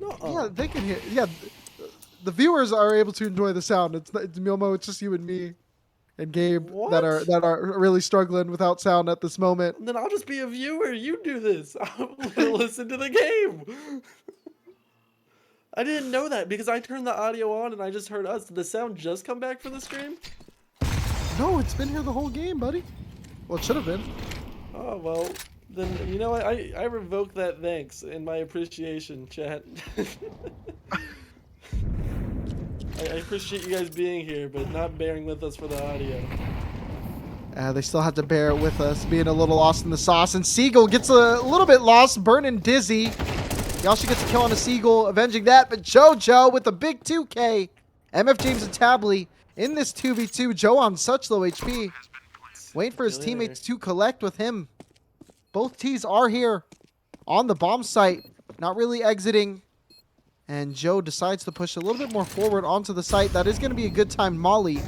Speaker 1: Yeah, they can hear. Yeah, the viewers are able to enjoy the sound. It's Milmo. It's just you and me, and Gabe that are really struggling without sound at this moment.
Speaker 2: Then I'll just be a viewer. You do this. I'll listen to the game. I didn't know that because I turned the audio on and I just heard us. Did the sound just come back for the stream?
Speaker 1: No, it's been here the whole game, buddy. Well, it should have been.
Speaker 2: Oh, well, then, you know what? I revoke that thanks in my appreciation, chat. I appreciate you guys being here, but not bearing with us for the audio.
Speaker 1: They still have to bear with us, being a little lost in the sauce. And Seagull gets a little bit lost, burning dizzy. He also gets a kill on a Seagull, avenging that. But JoJo with a big 2K. MF James and Tably in this 2v2. Joe on such low HP. Waiting for his teammates to collect with him. Both T's are here on the bomb site. Not really exiting. And Joe decides to push a little bit more forward onto the site. That is going to be a good time molly.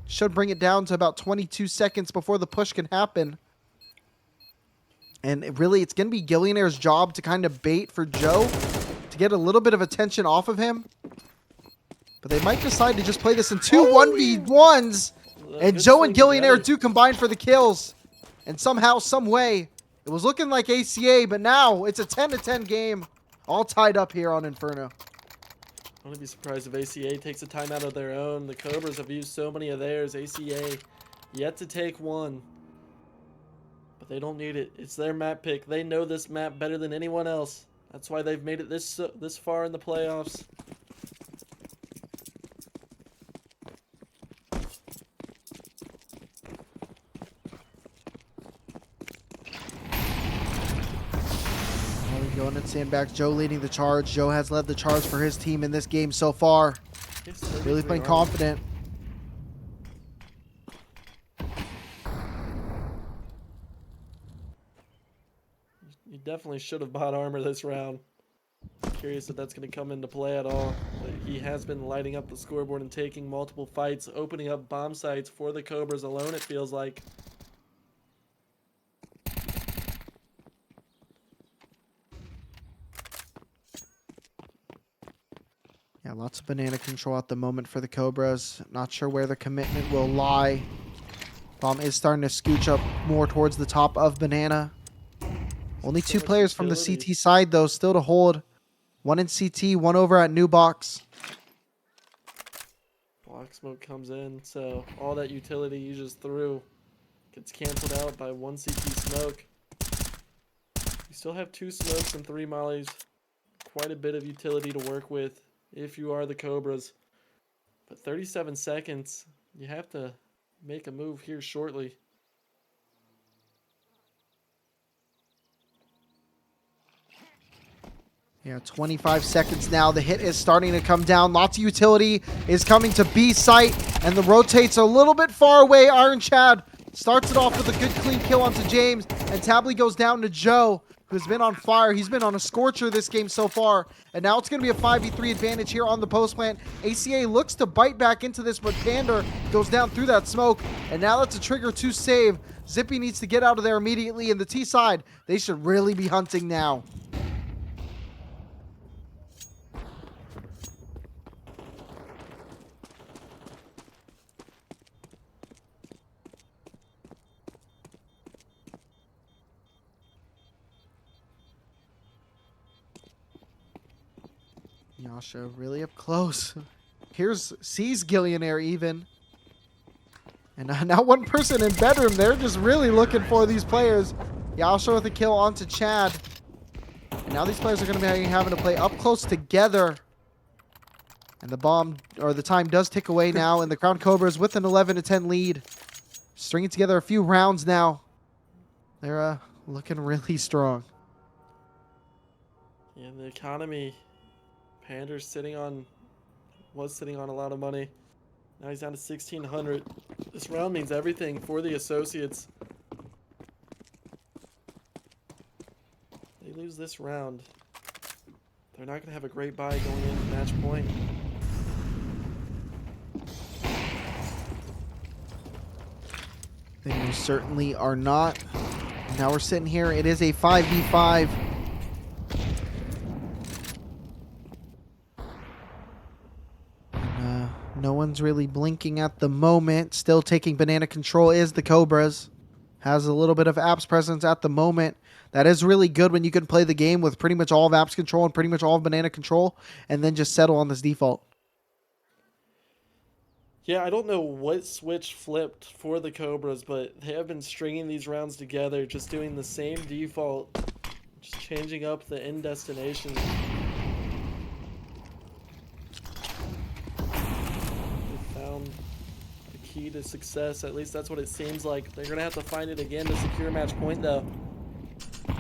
Speaker 1: Should bring it down to about 22 seconds before the push can happen. And really, it's going to be Gillionaire's job to kind of bait for Joe to get a little bit of attention off of him. But they might decide to just play this in two 1v1s. And Joe and Gillionaire do combine for the kills. And somehow, some way, it was looking like ACA, but now it's a 10-10 game. All tied up here on Inferno.
Speaker 2: I wouldn't be surprised if ACA takes a timeout of their own. The Cobras have used so many of theirs. ACA yet to take one. But they don't need it. It's their map pick. They know this map better than anyone else. That's why they've made it this far in the playoffs.
Speaker 1: Going in sandbags, Joe leading the charge. Joe has led the charge for his team in this game so far. Really playing confident.
Speaker 2: You definitely should have bought armor this round. I'm curious if that's going to come into play at all. But He has been lighting up the scoreboard and taking multiple fights, opening up bomb sites for the Cobras alone, it feels like.
Speaker 1: Yeah, lots of banana control at the moment for the Cobras. Not sure where the commitment will lie. Bomb is starting to scooch up more towards the top of banana. Only
Speaker 2: So
Speaker 1: two
Speaker 2: much
Speaker 1: players from the
Speaker 2: utility.
Speaker 1: CT side, though, still to hold. One in CT, one over at New Box.
Speaker 2: Block smoke comes in, so all that utility you just threw gets canceled out by one CT smoke. You still have 2 smokes and 3 mollies. Quite a bit of utility to work with if you are the Cobras. But 37 seconds, you have to make a move here shortly.
Speaker 1: Yeah, 25 seconds now. The hit is starting to come down. Lots of utility is coming to B site, and the rotates a little bit far away. Iron Chad starts it off with a good clean kill onto James, and Tabley goes down to Joe, who's been on fire. He's been on a scorcher this game so far, and now it's going to be a 5v3 advantage here on the post plant. ACA looks to bite back into this, but Pander goes down through that smoke, and now that's a trigger to save. Zippy needs to get out of there immediately, and the T side, they should really be hunting now. Yasha really up close. Sees Gillionaire even. And now one person in bedroom. They're just really looking for these players. Yasha with a kill onto Chad. And now these players are going to be having to play up close together. And the time does tick away now. And the Crown Cobras with an 11-10 lead. Stringing together a few rounds now. They're looking really strong.
Speaker 2: Yeah, the economy. Pander's was sitting on a lot of money. Now he's down to 1,600. This round means everything for the Associates. They lose this round, they're not going to have a great buy going into match point.
Speaker 1: They most certainly are not. Now we're sitting here. It is a 5v5. No one's really blinking at the moment. Still taking banana control is the Cobras. Has a little bit of apps presence at the moment. That is really good when you can play the game with pretty much all of apps control and pretty much all of banana control and then just settle on this default.
Speaker 2: Yeah, I don't know what switch flipped for the Cobras, but they have been stringing these rounds together, just doing the same default, just changing up the end destination. Key to success. At least that's what it seems like. They're gonna have to find it again to secure match point, though.
Speaker 1: And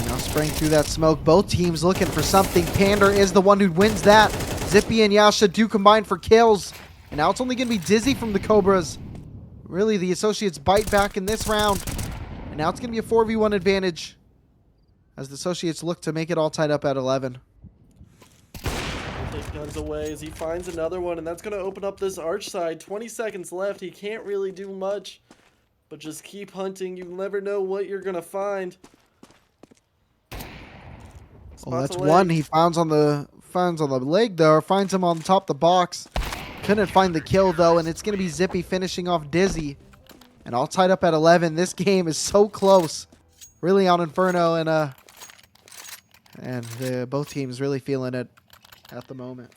Speaker 1: now spraying through that smoke. Both teams looking for something. Pander is the one who wins that. Zippy and Yasha do combine for kills. And now it's only gonna be Dizzy from the Cobras. Really, the Associates bite back in this round. And now it's gonna be a 4v1 advantage as the Associates look to make it all tied up at 11.
Speaker 2: Take guns away as he finds another one, and that's going to open up this arch side. 20 seconds left. He can't really do much, but just keep hunting. You never know what you're going to find.
Speaker 1: Well, that's one he finds on the leg though, or finds him on top of the box. Couldn't find the kill though, and it's going to be Zippy finishing off Dizzy. And all tied up at 11. This game is so close. Really on Inferno, and both teams really feeling it at the moment.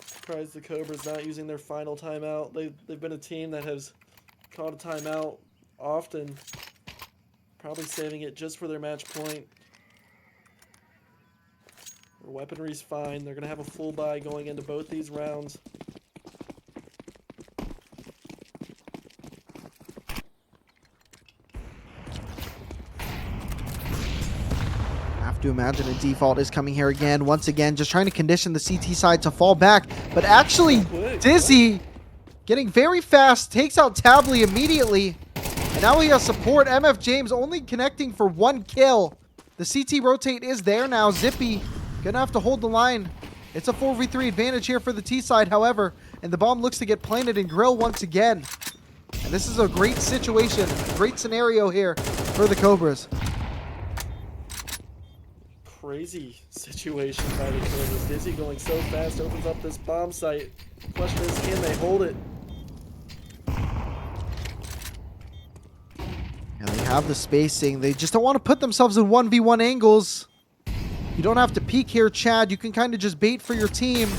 Speaker 2: Surprised the Cobras not using their final timeout. They've been a team that has called a timeout often, probably saving it just for their match point. Their weaponry's fine. They're going to have a full buy going into both these rounds.
Speaker 1: Have to imagine a default is coming here again. Once again, just trying to condition the CT side to fall back. But actually, Dizzy getting very fast, takes out Tabley immediately. And now he has support. MF James only connecting for one kill. The CT rotate is there now. Zippy gonna have to hold the line. It's a 4v3 advantage here for the T side, however, and the bomb looks to get planted in Grill once again. And this is a great situation, great scenario here for the Cobras.
Speaker 2: Crazy situation by the Cobras. Dizzy going so fast, opens up this bomb site. Question is, can they hold it?
Speaker 1: And they have the spacing. They just don't want to put themselves in 1v1 angles. You don't have to peek here, Chad. You can kind of just bait for your team.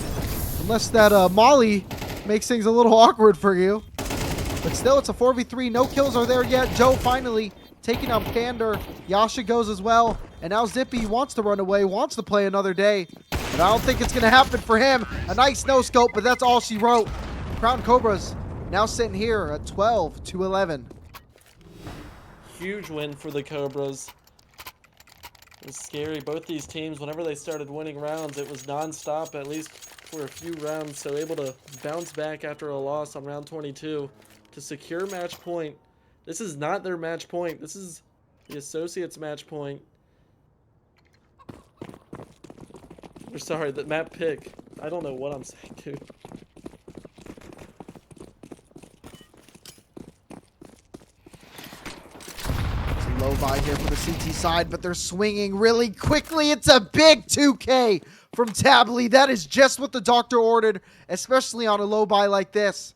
Speaker 1: Unless that Molly makes things a little awkward for you. But still, it's a 4v3. No kills are there yet. Joe finally taking out Pander. Yasha goes as well. And now Zippy wants to run away, wants to play another day. But I don't think it's going to happen for him. A nice no-scope, but that's all she wrote. Crown Cobras now sitting here at 12-11.
Speaker 2: Huge win for the Cobras. It was scary. Both these teams, whenever they started winning rounds, it was non-stop, at least for a few rounds. So able to bounce back after a loss on round 22 to secure match point. This is not their match point. This is the Associates match point. Or sorry, the map pick. I don't know what I'm saying, dude.
Speaker 1: Low buy here for the CT side, but they're swinging really quickly. It's a big 2K from Tabley. That is just what the doctor ordered, especially on a low buy like this.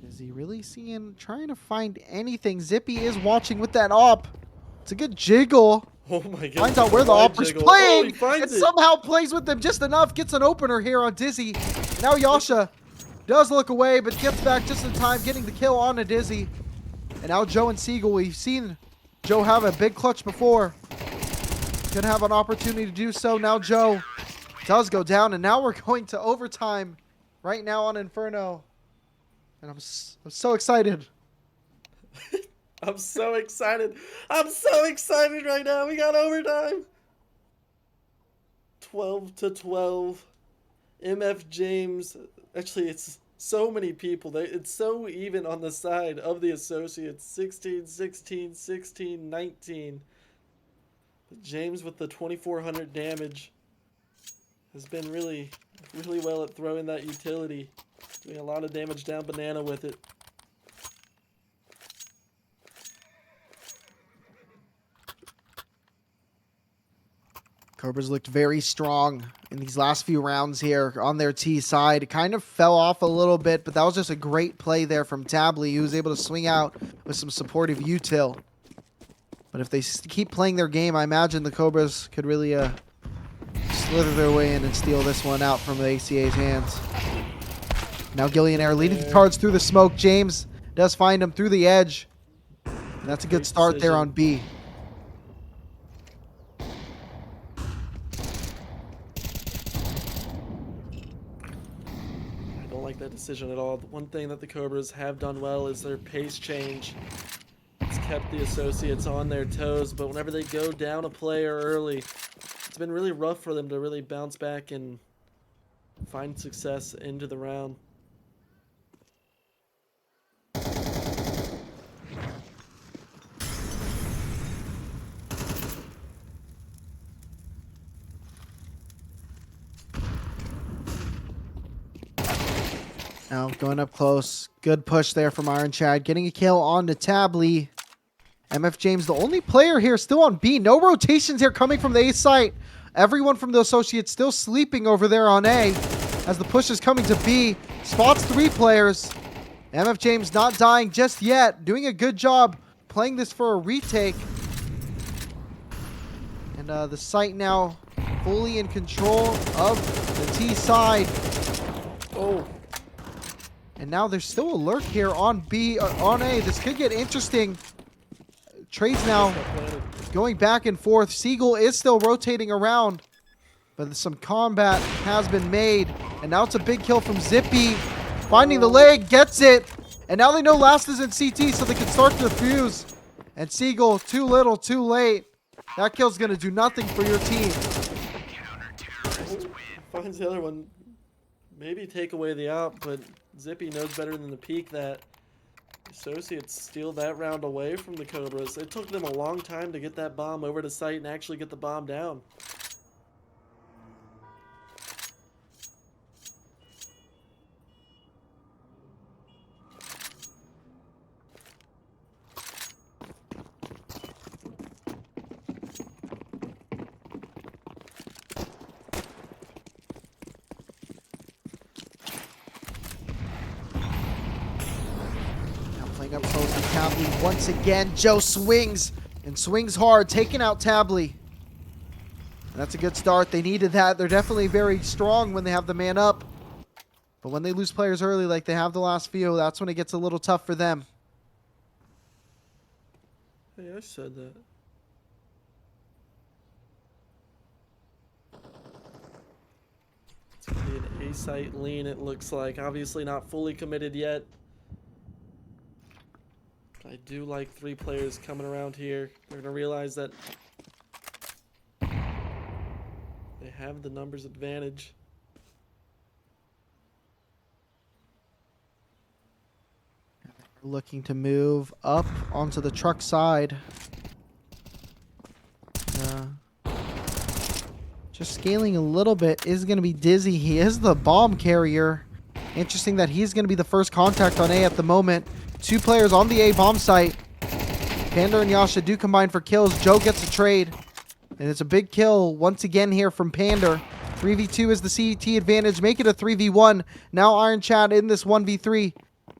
Speaker 1: Is he really trying to find anything? Zippy is watching with that op. It's a good jiggle.
Speaker 2: Oh my god.
Speaker 1: Finds out where the opera's playing, and
Speaker 2: it.
Speaker 1: somehow plays with them just enough. Gets an opener here on Dizzy. Now Yasha does look away, but gets back just in time, getting the kill on a Dizzy. And now Joe and Siegel. We've seen Joe have a big clutch before. Gonna have an opportunity to do so. Now Joe does go down, and now we're going to overtime right now on Inferno. And I'm so excited.
Speaker 2: I'm so excited. I'm so excited right now. We got overtime. 12-12. MF James. Actually, it's so many people. It's so even on the side of the Associates. 16, 16, 16, 19. But James with the 2,400 damage has been really, really well at throwing that utility. Doing a lot of damage down Banana with it.
Speaker 1: Cobras looked very strong in these last few rounds here on their T side. It kind of fell off a little bit, but that was just a great play there from Tabley, who was able to swing out with some supportive util. But if they keep playing their game, I imagine the Cobras could really slither their way in and steal this one out from the ACA's hands. Now Gillionaire leading the cards through the smoke. James does find him through the edge. And that's a good start there on B.
Speaker 2: Like that decision at all. The one thing that the Cobras have done well is their pace change. It's kept the Associates on their toes, but whenever they go down a player early, it's been really rough for them to really bounce back and find success into the round.
Speaker 1: Now going up close. Good push there from Iron Chad. Getting a kill on to Tabley. MF James, the only player here still on B. No rotations here coming from the A site. Everyone from the Associates still sleeping over there on A. As the push is coming to B. Spots 3 players. MF James not dying just yet. Doing a good job playing this for a retake. And the site now fully in control of the T side.
Speaker 2: Oh.
Speaker 1: And now there's still a lurk here on B, on A. This could get interesting. Trades now going back and forth. Siegel is still rotating around, but some combat has been made. And now it's a big kill from Zippy. Finding the leg, gets it. And now they know last is in CT, so they can start to fuse. And Siegel, too little, too late. That kill's going to do nothing for your team.
Speaker 2: Finds the other one. maybe take away the out, but Zippy knows better than to peek that. Associates steal that round away from the Cobras. It took them a long time to get that bomb over to site and actually get the bomb down.
Speaker 1: Playing up close with Tabley once again. Joe swings and swings hard, taking out Tabley. And that's a good start. They needed that. They're definitely very strong when they have the man up. But when they lose players early like they have the last few, that's when it gets a little tough for them.
Speaker 2: Hey, I said that. It's going to be an A-site lean, it looks like. Obviously not fully committed yet. I do like 3 players coming around here. They're going to realize that they have the numbers advantage.
Speaker 1: Looking to move up onto the truck side. Just scaling a little bit is going to be Dizzy. He is the bomb carrier. Interesting that he's going to be the first contact on A at the moment. 2 players on the A bomb site. Panda and Yasha do combine for kills. Joe gets a trade. And it's a big kill once again here from Panda. 3v2 is the CET advantage. Make it a 3v1. Now Iron Chad in this 1v3.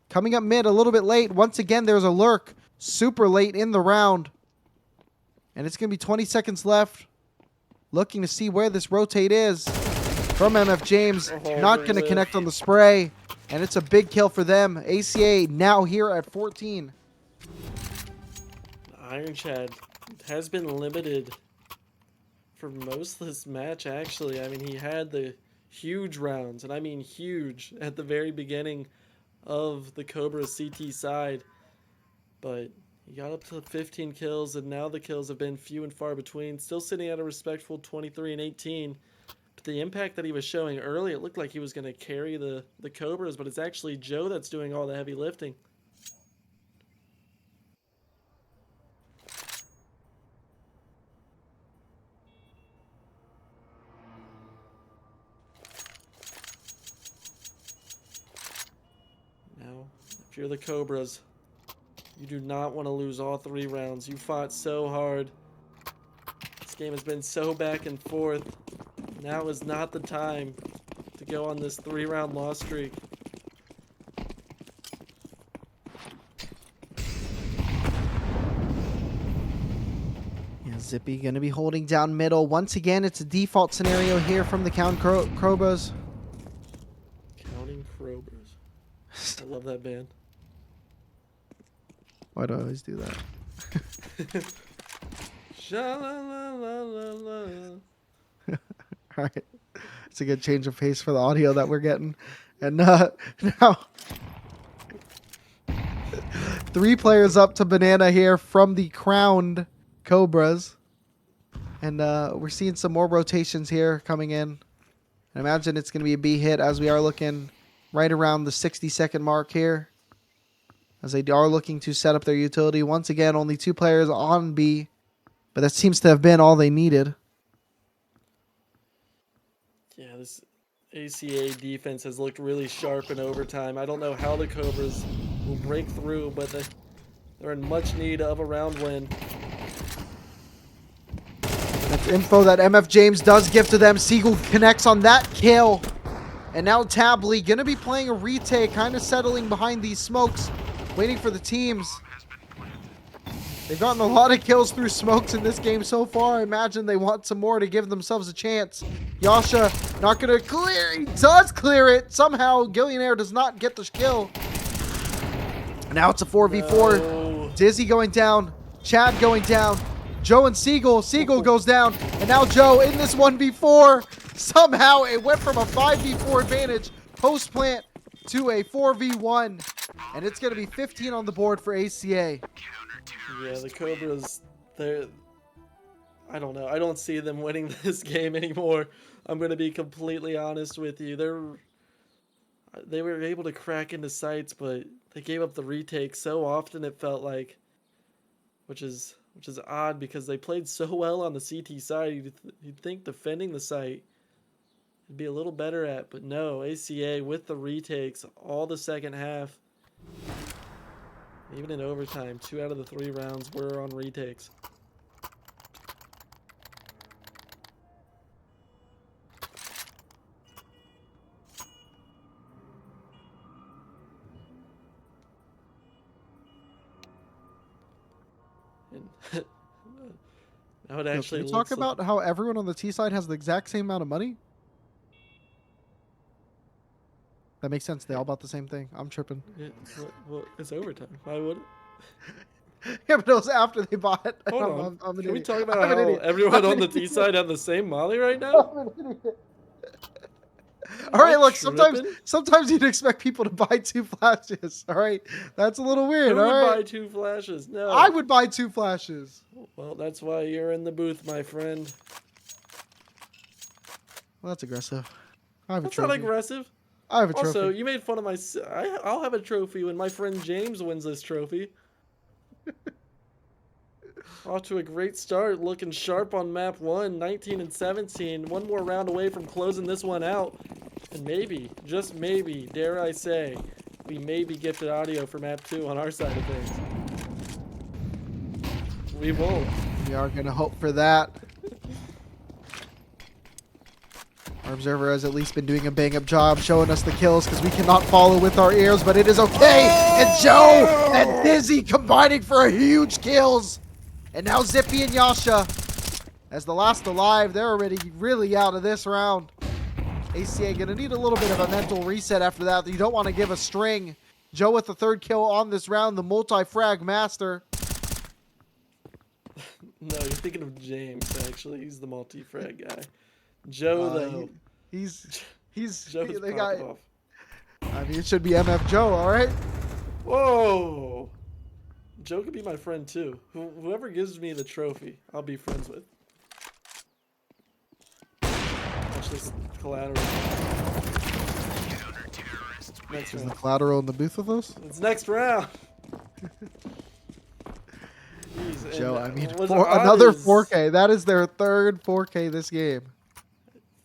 Speaker 1: Coming up mid a little bit late. Once again, there's a lurk. Super late in the round. And it's going to be 20 seconds left. Looking to see where this rotate is. From MF James. Not going to connect on the spray. And it's a big kill for them. ACA now here at 14.
Speaker 2: Iron Chad has been limited for most of this match, actually. I mean, he had the huge rounds, and I mean huge, at the very beginning of the Cobras CT side. But he got up to 15 kills, and now the kills have been few and far between. Still sitting at a respectful 23 and 18. But the impact that he was showing early, it looked like he was going to carry the Cobras, but it's actually Joe that's doing all the heavy lifting. Now, if you're the Cobras, you do not want to lose all 3 rounds. You fought so hard. This game has been so back and forth. Now is not the time to go on this 3-round loss streak.
Speaker 1: Yeah, Zippy going to be holding down middle. Once again, it's a default scenario here from the Cobras.
Speaker 2: Counting Cobras. I love that band.
Speaker 1: Why do I always do that?
Speaker 2: Sha-la-la-la-la-la.
Speaker 1: All right. It's a good change of pace for the audio that we're getting. And now 3 players up to Banana here from the crowned Cobras. And we're seeing some more rotations here coming in. I imagine it's going to be a B hit as we are looking right around the 60-second mark here. As they are looking to set up their utility. Once again, only 2 players on B. But that seems to have been all they needed.
Speaker 2: Yeah, this ACA defense has looked really sharp in overtime. I don't know how the Cobras will break through, but they're in much need of a round win.
Speaker 1: That's info that MF James does give to them. Siegel connects on that kill. And now Tabley going to be playing a retake, kind of settling behind these smokes, waiting for the teams. They've gotten a lot of kills through smokes in this game so far. I imagine they want some more to give themselves a chance. Yasha not going to clear. He does clear it. Somehow, Gillionaire does not get the kill. Now it's a 4v4.
Speaker 2: No.
Speaker 1: Dizzy going down. Chad going down. Joe and Siegel. Siegel goes down. And now Joe in this 1v4. Somehow it went from a 5v4 advantage post-plant to a 4v1. And it's going to be 15 on the board for ACA.
Speaker 2: Yeah, the Cobras, I don't know. I don't see them winning this game anymore. I'm going to be completely honest with you. they were able to crack into sites, but they gave up the retake so often it felt like, which is odd because they played so well on the CT side. You'd think defending the site would be a little better at, but no, ACA with the retakes all the second half. Even in overtime, 2 out of the 3 rounds were on retakes. And now it actually
Speaker 1: Can we talk
Speaker 2: looks like,
Speaker 1: about how everyone on the T side has the exact same amount of money? That makes sense. They all bought the same thing. I'm tripping.
Speaker 2: well, it's overtime. Why would it?
Speaker 1: Yeah, but it was after they bought it.
Speaker 2: Hold on.
Speaker 1: I'm an
Speaker 2: Can we
Speaker 1: idiot.
Speaker 2: talk about
Speaker 1: I'm an
Speaker 2: how
Speaker 1: idiot.
Speaker 2: everyone
Speaker 1: I'm
Speaker 2: on
Speaker 1: an
Speaker 2: the T
Speaker 1: idiot.
Speaker 2: side have the same molly right now?
Speaker 1: I'm an idiot.
Speaker 2: Am
Speaker 1: All right,
Speaker 2: I
Speaker 1: look.
Speaker 2: tripping?
Speaker 1: Sometimes you'd expect people to buy 2 flashes. All right, that's a little weird.
Speaker 2: Who
Speaker 1: all
Speaker 2: would
Speaker 1: right,
Speaker 2: buy 2 flashes? No.
Speaker 1: I would buy 2 flashes.
Speaker 2: Well, that's why you're in the booth, my friend.
Speaker 1: Well, that's aggressive. I have a
Speaker 2: That's not
Speaker 1: trophy.
Speaker 2: aggressive.
Speaker 1: I have a trophy.
Speaker 2: Also, you made fun of my. I'll have a trophy when my friend James wins this trophy. Off to a great start, looking sharp on map 1, 19 and 17. One more round away from closing this one out. And maybe, just maybe, dare I say, we may be gifted audio for map 2 on our side of things. We won't.
Speaker 1: We are gonna hope for that. Our observer has at least been doing a bang-up job showing us the kills because we cannot follow with our ears, but it is okay. And Joe and Dizzy combining for a huge kills. And now Zippy and Yasha, as the last alive, they're already really out of this round. ACA gonna need a little bit of a mental reset after that. You don't want to give a string. Joe with the 3rd kill on this round, the multi-frag master.
Speaker 2: No, you're thinking of James, actually. He's the multi-frag guy. Joe, though.
Speaker 1: He's
Speaker 2: Joe's
Speaker 1: the
Speaker 2: popping
Speaker 1: guy.
Speaker 2: off.
Speaker 1: I mean, it should be MF Joe, all right?
Speaker 2: Whoa! Joe could be my friend, too. Whoever gives me the trophy, I'll be friends with. Watch this collateral. Next
Speaker 1: Is the
Speaker 2: round.
Speaker 1: collateral in the booth with us?
Speaker 2: It's next round. Jeez,
Speaker 1: Joe,
Speaker 2: and,
Speaker 1: I mean,
Speaker 2: what's
Speaker 1: for
Speaker 2: odd
Speaker 1: another
Speaker 2: is-
Speaker 1: 4K. That is their 3rd 4K this game.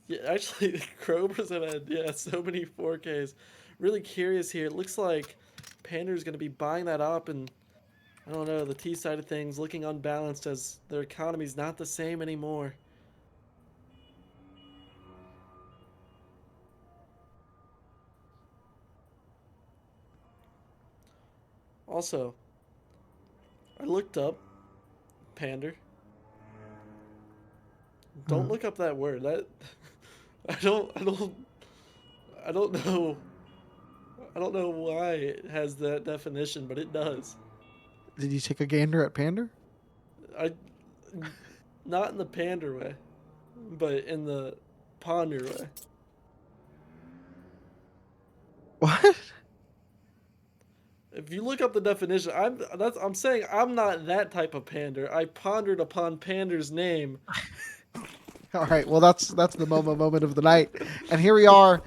Speaker 2: Yeah, actually, the Cobras have had, so many 4Ks. Really curious here. It looks like Pander's going to be buying that up, and I don't know, the T side of things looking unbalanced as their economy's not the same anymore. Also, I looked up Pander. Don't look up that word. That I don't know. I don't know why it has that definition, but it does.
Speaker 1: Did you take a gander at Pander?
Speaker 2: Not in the pander way, but in the ponder way.
Speaker 1: What?
Speaker 2: If you look up the definition, I'm saying I'm not that type of pander. I pondered upon Pander's name.
Speaker 1: All right, well, that's the moment of the night. And here we are,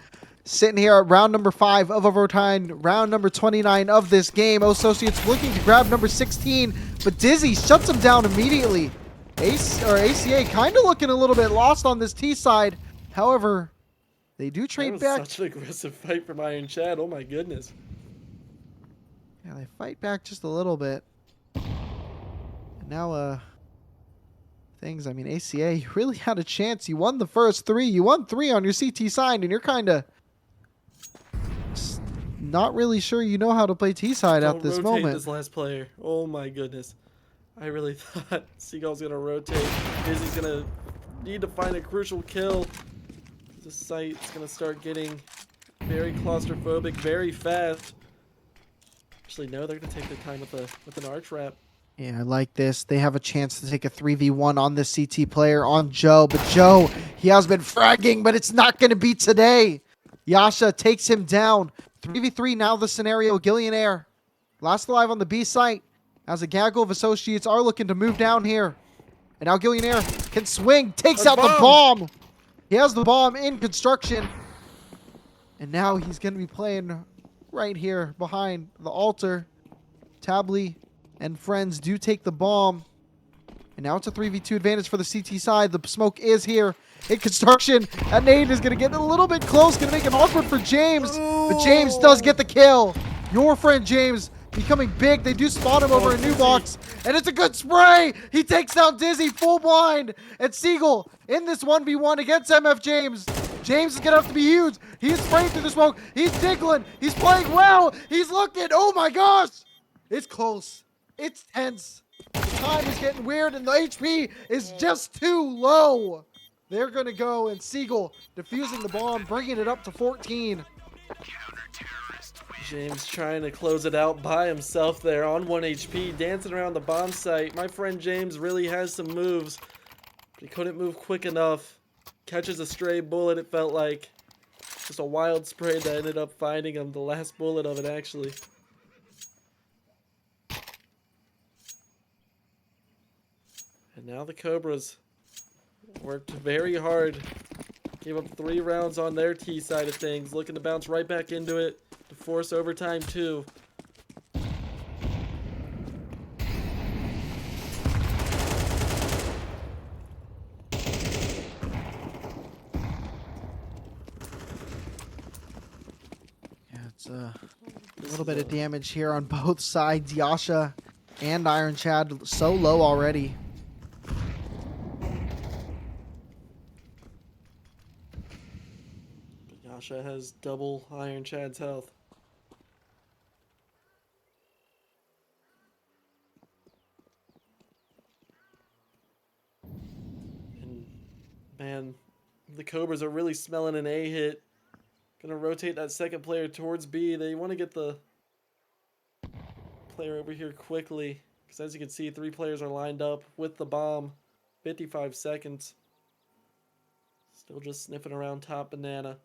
Speaker 1: sitting here at round number 5 of overtime, round number 29 of this game. Associates looking to grab number 16, but Dizzy shuts him down immediately. ACA kind of looking a little bit lost on this T side. However, they do
Speaker 2: That
Speaker 1: trade
Speaker 2: was
Speaker 1: back.
Speaker 2: such an aggressive fight from Iron Chad. Oh my goodness.
Speaker 1: Yeah, they fight back just a little bit. And now, things, I mean, ACA, you really had a chance. You won the first 3. You won 3 on your CT side, and you're kind of not really sure you know how to play T side at this
Speaker 2: Don't rotate
Speaker 1: moment.
Speaker 2: this last player. Oh my goodness. I really thought Seagull's going to rotate. Dizzy's going to need to find a crucial kill. This site's going to start getting very claustrophobic very fast. Actually, no, they're going to take their time with an arch wrap.
Speaker 1: Yeah, I like this. They have a chance to take a 3v1 on this CT player on Joe. But Joe, he has been fragging, but it's not going to be today. Yasha takes him down. 3v3 now the scenario. Gillionaire last alive on the B site as a gaggle of associates are looking to move down here. And now Gillionaire can swing, takes out the bomb. He has the bomb in construction. And now he's going to be playing right here behind the altar. Tably and friends do take the bomb. And now it's a 3v2 advantage for the CT side. The smoke is here. In construction. That nade is going to get a little bit close. Going to make it awkward for James. But James does get the kill. Your friend James becoming big. They do spot him over a new box. And it's a good spray. He takes down Dizzy full blind. And Siegel in this 1v1 against MF James. James is going to have to be huge. He's spraying through the smoke. He's tickling. He's playing well. He's looking. Oh my gosh. It's close. It's tense. The time is getting weird and the HP is just too low. They're going to go and Siegel defusing the bomb, bringing it up to 14.
Speaker 2: James trying to close it out by himself there on 1 HP, dancing around the bomb site. My friend James really has some moves, but he couldn't move quick enough. Catches a stray bullet, it felt like. Just a wild spray that ended up finding him, the last bullet of it actually. And now the Cobras worked very hard. Gave up 3 rounds on their T side of things. Looking to bounce right back into it to force overtime too.
Speaker 1: Yeah, it's a little bit of damage here on both sides. Yasha and Iron Chad so low already.
Speaker 2: Yasha has double Iron Chad's health. And man, the Cobras are really smelling an A hit. Gonna rotate that second player towards B. They want to get the player over here quickly, because as you can see, 3 players are lined up with the bomb. 55 seconds. Still just sniffing around top banana.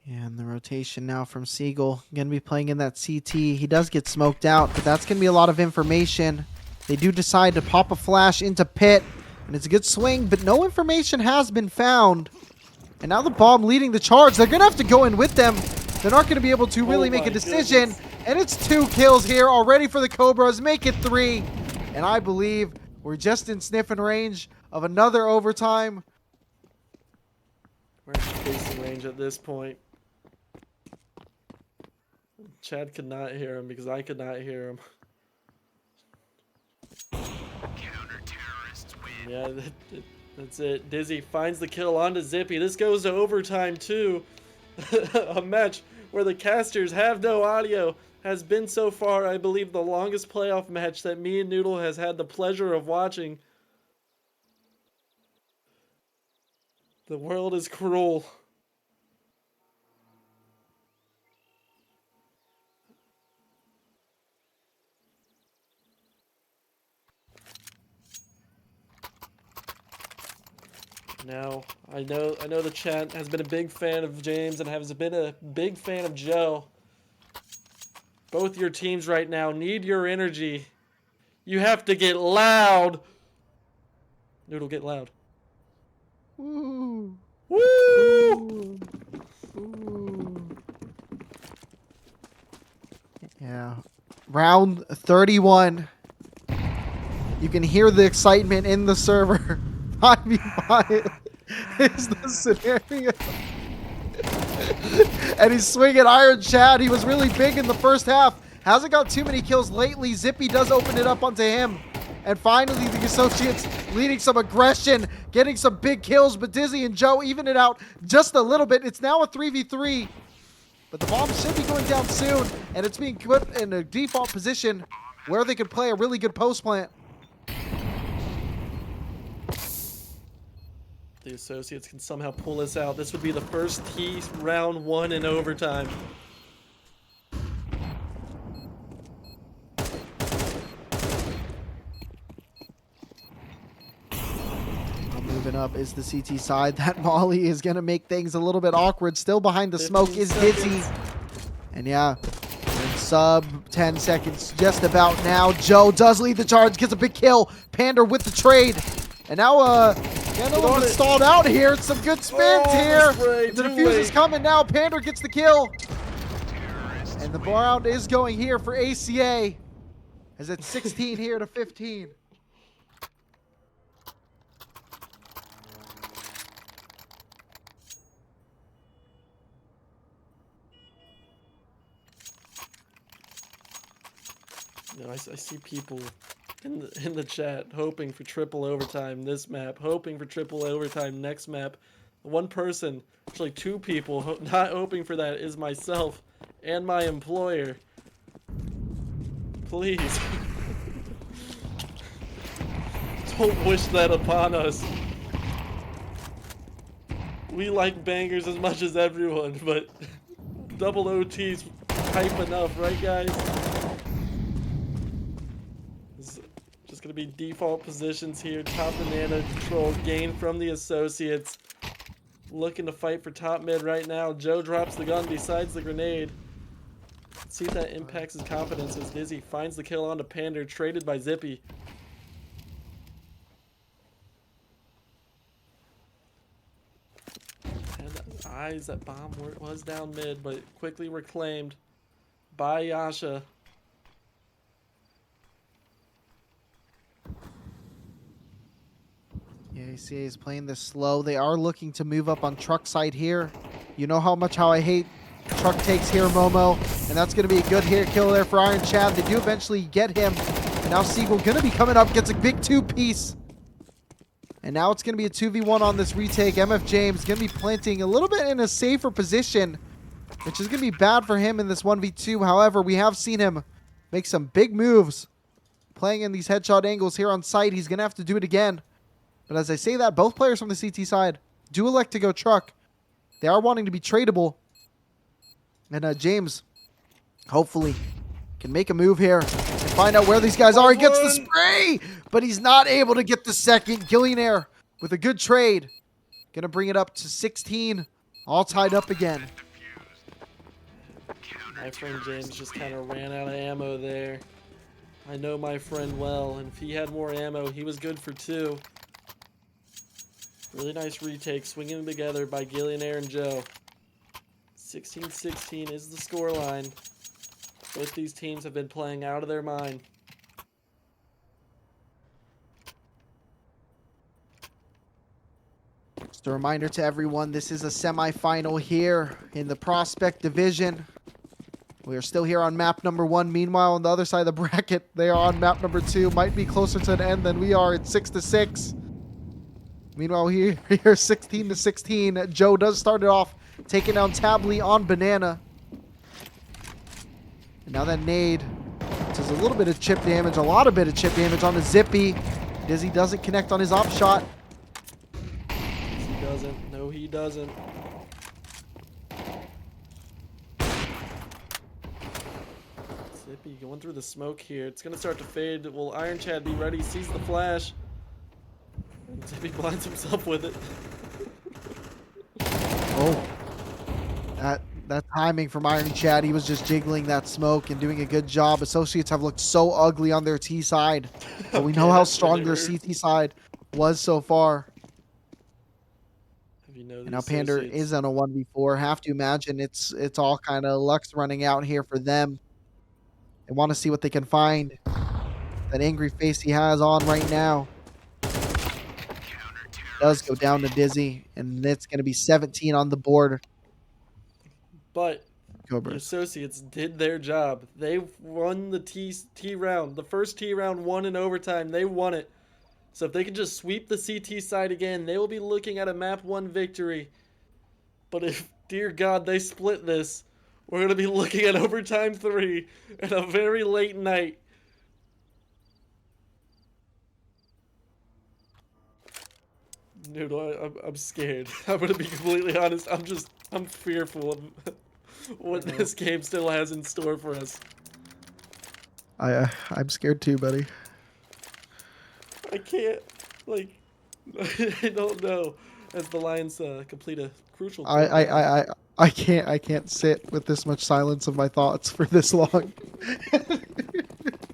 Speaker 1: And the rotation now from Siegel. Going to be playing in that CT. He does get smoked out, but that's going to be a lot of information. They do decide to pop a flash into pit, and it's a good swing, but no information has been found. And now the bomb leading the charge. They're going to have to go in with them. They're not going to be able to really make a decision.
Speaker 2: Goodness.
Speaker 1: And it's 2 kills here already for the Cobras. Make it 3. And I believe we're just in sniffing range of another overtime.
Speaker 2: We're in facing range at this point. Chad could not hear him because I could not hear him. Yeah, that's it. Dizzy finds the kill onto Zippy. This goes to overtime too. A match where the casters have no audio has been so far, I believe, the longest playoff match that me and Noodle has had the pleasure of watching. The world is cruel. Now, I know the chat has been a big fan of James and has been a big fan of Joe. Both your teams right now need your energy. You have to get loud. Noodle, get loud.
Speaker 1: Woo.
Speaker 2: Woo!
Speaker 1: Ooh. Ooh. Yeah. Round 31. You can hear the excitement in the server. 5v5 is the scenario. And he's swinging Iron Chad. He was really big in the first half. Hasn't got too many kills lately. Zippy does open it up onto him. And finally, the Associates leading some aggression, getting some big kills. But Dizzy and Joe even it out just a little bit. It's now a 3v3. But the bomb should be going down soon. And it's being put in a default position where they could play a really good post plant.
Speaker 2: The Associates can somehow pull this out. This would be the first T round 1 in overtime.
Speaker 1: Moving up is the CT side. That Molly is going to make things a little bit awkward. Still behind the smoke is Dizzy. And yeah, in sub 10 seconds just about now. Joe does lead the charge, gets a big kill. Pander with the trade. And now Get a little bit stalled out here. Some good spins here. The defuse is coming now. Pander gets the kill. And the round is going here for ACA. As it's 16 here to 15.
Speaker 2: You know, I see people in the chat hoping for triple overtime this map, hoping for triple overtime next map. One person, actually two people, not hoping for that is myself and my employer. Please. Don't wish that upon us. We like bangers as much as everyone, but double OT's hype enough, right guys? It's just gonna be default positions here. Top banana control gain from the associates. Looking to fight for top mid right now. Joe drops the gun besides the grenade. Let's see if that impacts his confidence as Dizzy finds the kill onto Pander, traded by Zippy. And eyes, that bomb was down mid, but quickly reclaimed by Yasha.
Speaker 1: Yeah, ACA is playing this slow. They are looking to move up on truck side here. You know how I hate truck takes here, Momo. And that's going to be a good hit kill there for Iron Chad. They do eventually get him. And now Siegel going to be coming up, gets a big two-piece. And now it's going to be a 2v1 on this retake. MF James going to be planting a little bit in a safer position, which is going to be bad for him in this 1v2. However, we have seen him make some big moves playing in these headshot angles here on site. He's going to have to do it again. But as I say that, both players from the CT side do elect to go truck. They are wanting to be tradable. And James, hopefully, can make a move here and find out where these guys are. He gets the spray, but he's not able to get the second. Gillionaire with a good trade. Gonna bring it up to 16. All tied up again.
Speaker 2: My friend James just kind of ran out of ammo there. I know my friend well, and if he had more ammo, he was good for 2. Really nice retake, swinging them together by Gillionaire and Joe. 16-16 is the scoreline. Both these teams have been playing out of their mind.
Speaker 1: Just a reminder to everyone, this is a semifinal here in the Prospect Division. We are still here on map number 1. Meanwhile, on the other side of the bracket, they are on map number 2. Might be closer to the end than we are. It's 6-6. Meanwhile, here 16-16. Joe does start it off, taking down Tably on Banana. And now that nade does a little bit of chip damage, a lot of bit of chip damage on the Zippy. Dizzy doesn't connect on his op shot.
Speaker 2: He doesn't. No, he doesn't. Zippy going through the smoke here. It's going to start to fade. Will Iron Chad be ready? Sees the flash. And Zippy blinds himself with it.
Speaker 1: Oh. That timing from Iron Chad. He was just jiggling that smoke and doing a good job. Associates have looked so ugly on their T side. But we know how strong their CT side was so far. And now Pander is on a 1v4. Have to imagine it's all kind of luck's running out here for them. They want to see what they can find. That angry face he has on right now does go down to Dizzy, and it's going to be 17 on the board.
Speaker 2: But
Speaker 1: Cobras.
Speaker 2: The associates did their job. They won the T round. The first T round won in overtime. They won it. So if they can just sweep the CT side again, they will be looking at a map 1 victory. But if, dear God, they split this, we're going to be looking at overtime 3 and a very late night. Dude, I'm scared. I'm going to be completely honest. I'm fearful of what this game still has in store for us.
Speaker 1: I'm scared too, buddy.
Speaker 2: I can't, like, I don't know. As the Lions complete a crucial.
Speaker 1: I can't sit with this much silence of my thoughts for this long.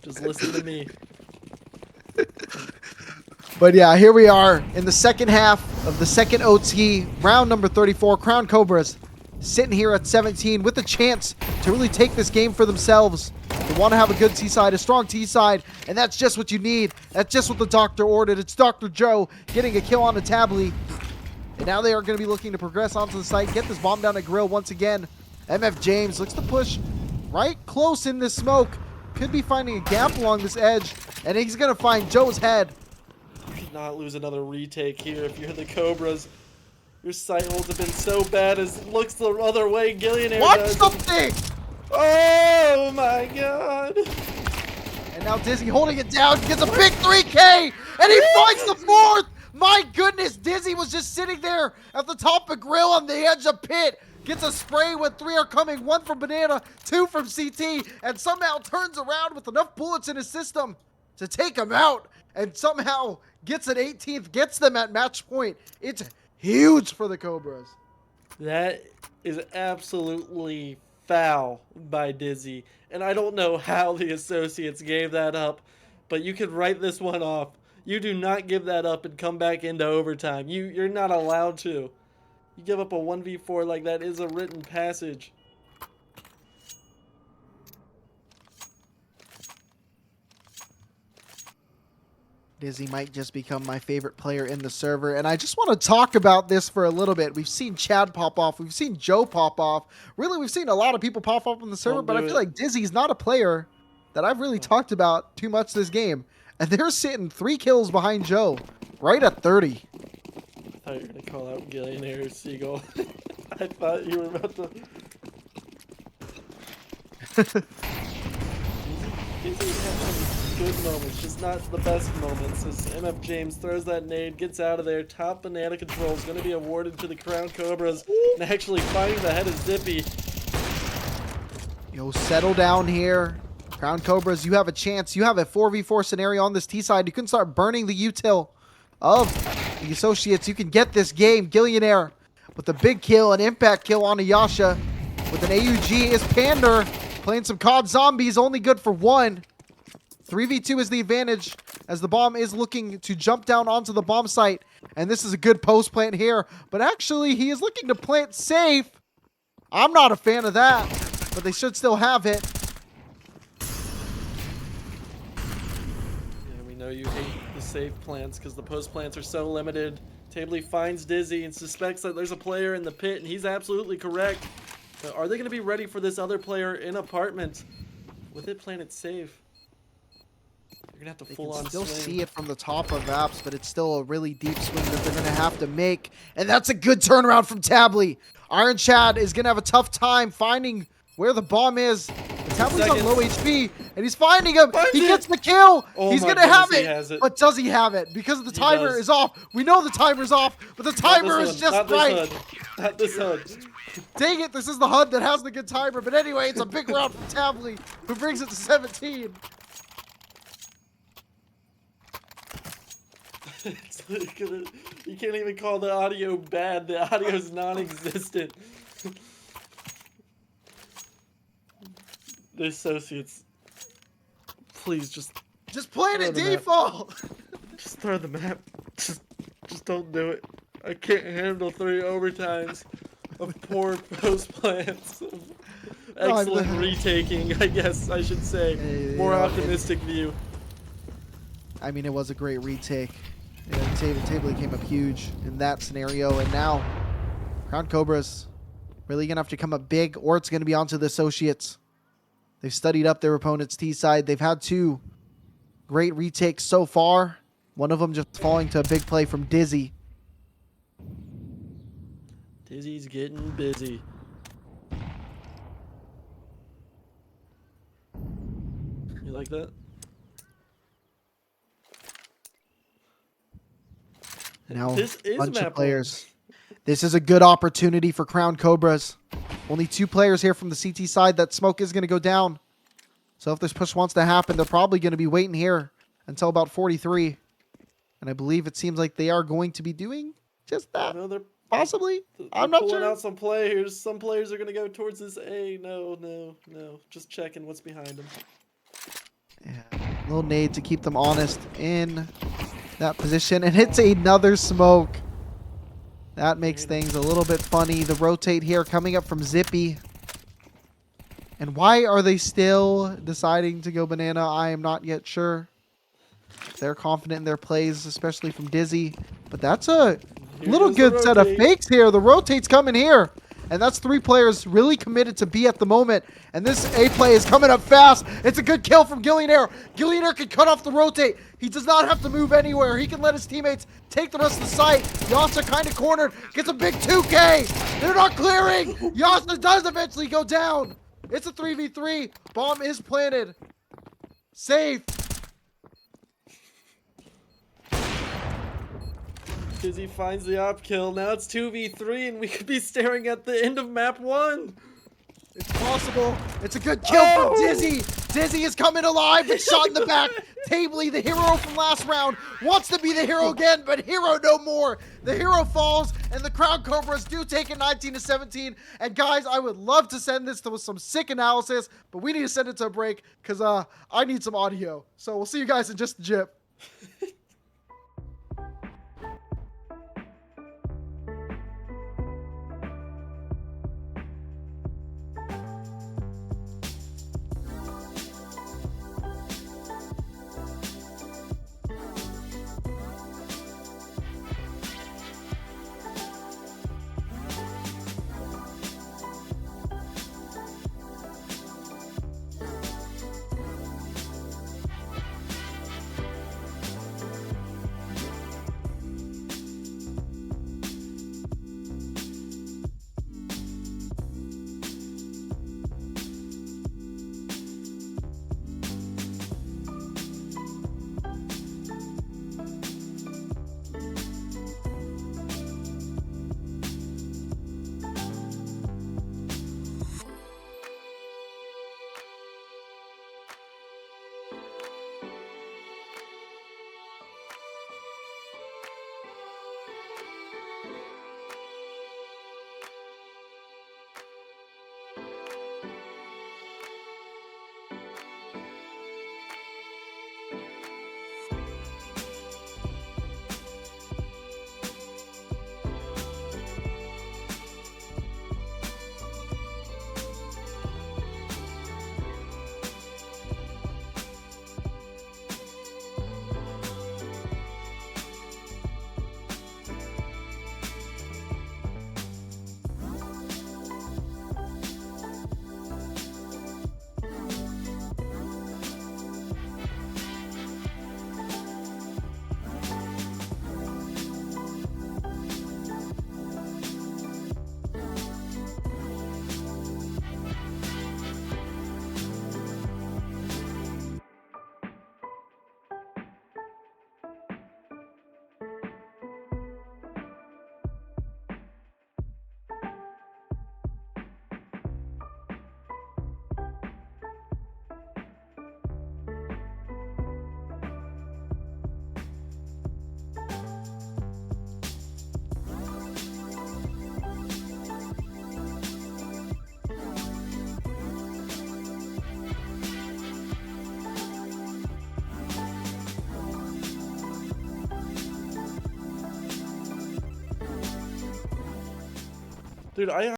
Speaker 2: Just listen to me.
Speaker 1: But yeah, here we are in the second half of the second OT, round number 34. Crown Cobras sitting here at 17 with a chance to really take this game for themselves. They want to have a good T-side, a strong T-side, and that's just what you need. That's just what the doctor ordered. It's Dr. Joe getting a kill on the Tably. And now they are going to be looking to progress onto the site, get this bomb down at Grill once again. MF James looks to push right close in this smoke. Could be finding a gap along this edge, and he's going to find Joe's head.
Speaker 2: Not lose another retake here if you're the Cobras. Your sight holds have been so bad as it looks the other way. Gillionaire
Speaker 1: Watch
Speaker 2: does.
Speaker 1: something!
Speaker 2: Oh my god!
Speaker 1: And now Dizzy holding it down, gets a big 3K, and he finds the fourth! My goodness, Dizzy was just sitting there at the top of Grill on the edge of pit. Gets a spray when 3 are coming, 1 from Banana, 2 from CT, and somehow turns around with enough bullets in his system to take him out. And somehow gets an 18th, gets them at match point. It's huge for the Cobras.
Speaker 2: That is absolutely foul by Dizzy. And I don't know how the associates gave that up, but you could write this one off. You do not give that up and come back into overtime. You're not allowed to. You give up a 1v4 like that is a written passage.
Speaker 1: Dizzy might just become my favorite player in the server, and I just want to talk about this for a little bit. We've seen Chad pop off. We've seen Joe pop off. Really, we've seen a lot of people pop off on the server, but I feel like Dizzy's not a player that I've really talked about too much this game. And they're sitting 3 kills behind Joe, right at 30.
Speaker 2: I thought you were going to call out Gillionaire Seagull. I thought you were about to... Dizzy has some good moments, just not the best moments. As MF James throws that nade, gets out of there. Top Banana control is going to be awarded to the Crown Cobras. And actually finding the head of Zippy.
Speaker 1: Yo, settle down here. Crown Cobras, you have a chance. You have a 4v4 scenario on this T side. You can start burning the util of the associates. You can get this game. Gillionaire with a big kill, an impact kill on Ayasha. With an AUG is Pander. Playing some COD Zombies, only good for 1. 3v2 is the advantage as the bomb is looking to jump down onto the bomb site. And this is a good post plant here. But actually, he is looking to plant safe. I'm not a fan of that, but they should still have it.
Speaker 2: Yeah, we know you hate the safe plants because the post plants are so limited. Tabley finds Dizzy and suspects that there's a player in the pit, and he's absolutely correct. But are they going to be ready for this other player in apartment with it planted safe? You're going to have to full on
Speaker 1: Still
Speaker 2: swing.
Speaker 1: see it from the top of apps, but it's still a really deep swing that they're going to have to make. And that's a good turnaround from Tabley. Iron Chad is going to have a tough time finding where the bomb is. Tabley's on low HP, and he's finding him. He gets the kill.
Speaker 2: Oh
Speaker 1: He's
Speaker 2: my
Speaker 1: going to have
Speaker 2: goodness,
Speaker 1: it. But does he have it? Because the timer is off. We know the timer's off, but the timer is just right.
Speaker 2: Not this HUD.
Speaker 1: Dang it, this is the HUD that has the good timer. But anyway, it's a big round from Tabley, who brings it to 17.
Speaker 2: You can't even call the audio bad. The audio is non-existent. The associates, please just
Speaker 1: play it at default.
Speaker 2: Just throw the map. Just don't do it. I can't handle 3 overtimes of poor post plans. Excellent retaking, I guess I should say. More optimistic view.
Speaker 1: I mean, it was a great retake. Tabley came up huge in that scenario, and now Crown Cobras really gonna have to come up big, or it's gonna be onto the associates. They've studied up their opponent's T side. They've had 2 great retakes so far. One of them just falling to a big play from Dizzy.
Speaker 2: Dizzy's getting busy. You like that?
Speaker 1: Now,
Speaker 2: This is
Speaker 1: bunch of
Speaker 2: map
Speaker 1: players. This is a good opportunity for Crown Cobras. Only 2 players here from the CT side. That smoke is going to go down. So if this push wants to happen, they're probably going to be waiting here until about 43. And I believe it seems like they are going to be doing just that.
Speaker 2: No, they're
Speaker 1: Possibly.
Speaker 2: they're
Speaker 1: I'm not
Speaker 2: pulling
Speaker 1: sure.
Speaker 2: out some players. Some players are going to go towards this A. No. Just checking what's behind them.
Speaker 1: Yeah. Little nade to keep them honest in that position and hits another smoke. That makes
Speaker 2: Very
Speaker 1: things a little bit funny. The rotate here coming up from Zippy. And why are they still deciding to go banana? I am not yet sure. They're confident in their plays, especially from Dizzy. But that's a
Speaker 2: Here
Speaker 1: little
Speaker 2: goes the
Speaker 1: good set of
Speaker 2: rotate.
Speaker 1: fakes here. The rotate's coming here. And that's 3 players really committed to B at the moment. And this A play is coming up fast. It's a good kill from Gillionaire. Gillionaire can cut off the rotate. He does not have to move anywhere. He can let his teammates take the rest of the site. Yasa kind of cornered. Gets a big 2K. They're not clearing. Yasa does eventually go down. It's a 3v3. Bomb is planted. Safe.
Speaker 2: Dizzy finds the op kill. Now it's 2v3 and we could be staring at the end of map 1.
Speaker 1: It's possible. It's a good kill from Dizzy. Dizzy is coming alive, but shot in the back. Tabley, the hero from last round, wants to be the hero again, but hero no more. The hero falls, and the Crown Cobras do take it 19-17. And guys, I would love to send this to some sick analysis, but we need to send it to a break because I need some audio. So we'll see you guys in just a jip.
Speaker 2: Dude, I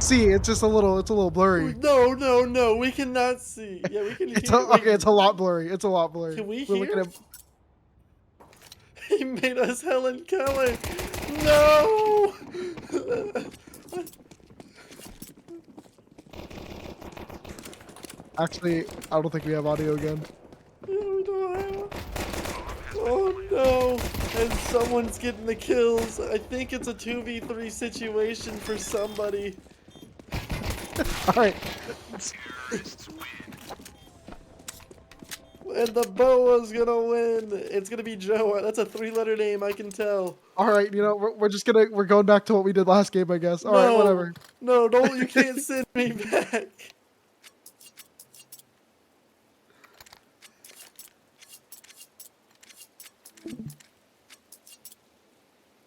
Speaker 1: See, it's just it's a little blurry.
Speaker 2: No, no, no. We cannot see. Yeah, we can
Speaker 1: It's
Speaker 2: hear.
Speaker 1: okay. It's a lot blurry. It's a lot blurry.
Speaker 2: Can we
Speaker 1: We're looking
Speaker 2: hear?
Speaker 1: at.
Speaker 2: He made us Helen Keller. No.
Speaker 1: Actually, I don't think we have audio again.
Speaker 2: Oh no! And someone's getting the kills. I think it's a 2v3 situation for somebody.
Speaker 1: All right.
Speaker 2: And the BOA's gonna win. It's gonna be Joe. That's a 3-letter name, I can tell.
Speaker 1: All right. You know, we're going back to what we did last game, I guess. All right.
Speaker 2: No,
Speaker 1: Whatever.
Speaker 2: no, don't. You can't send me back.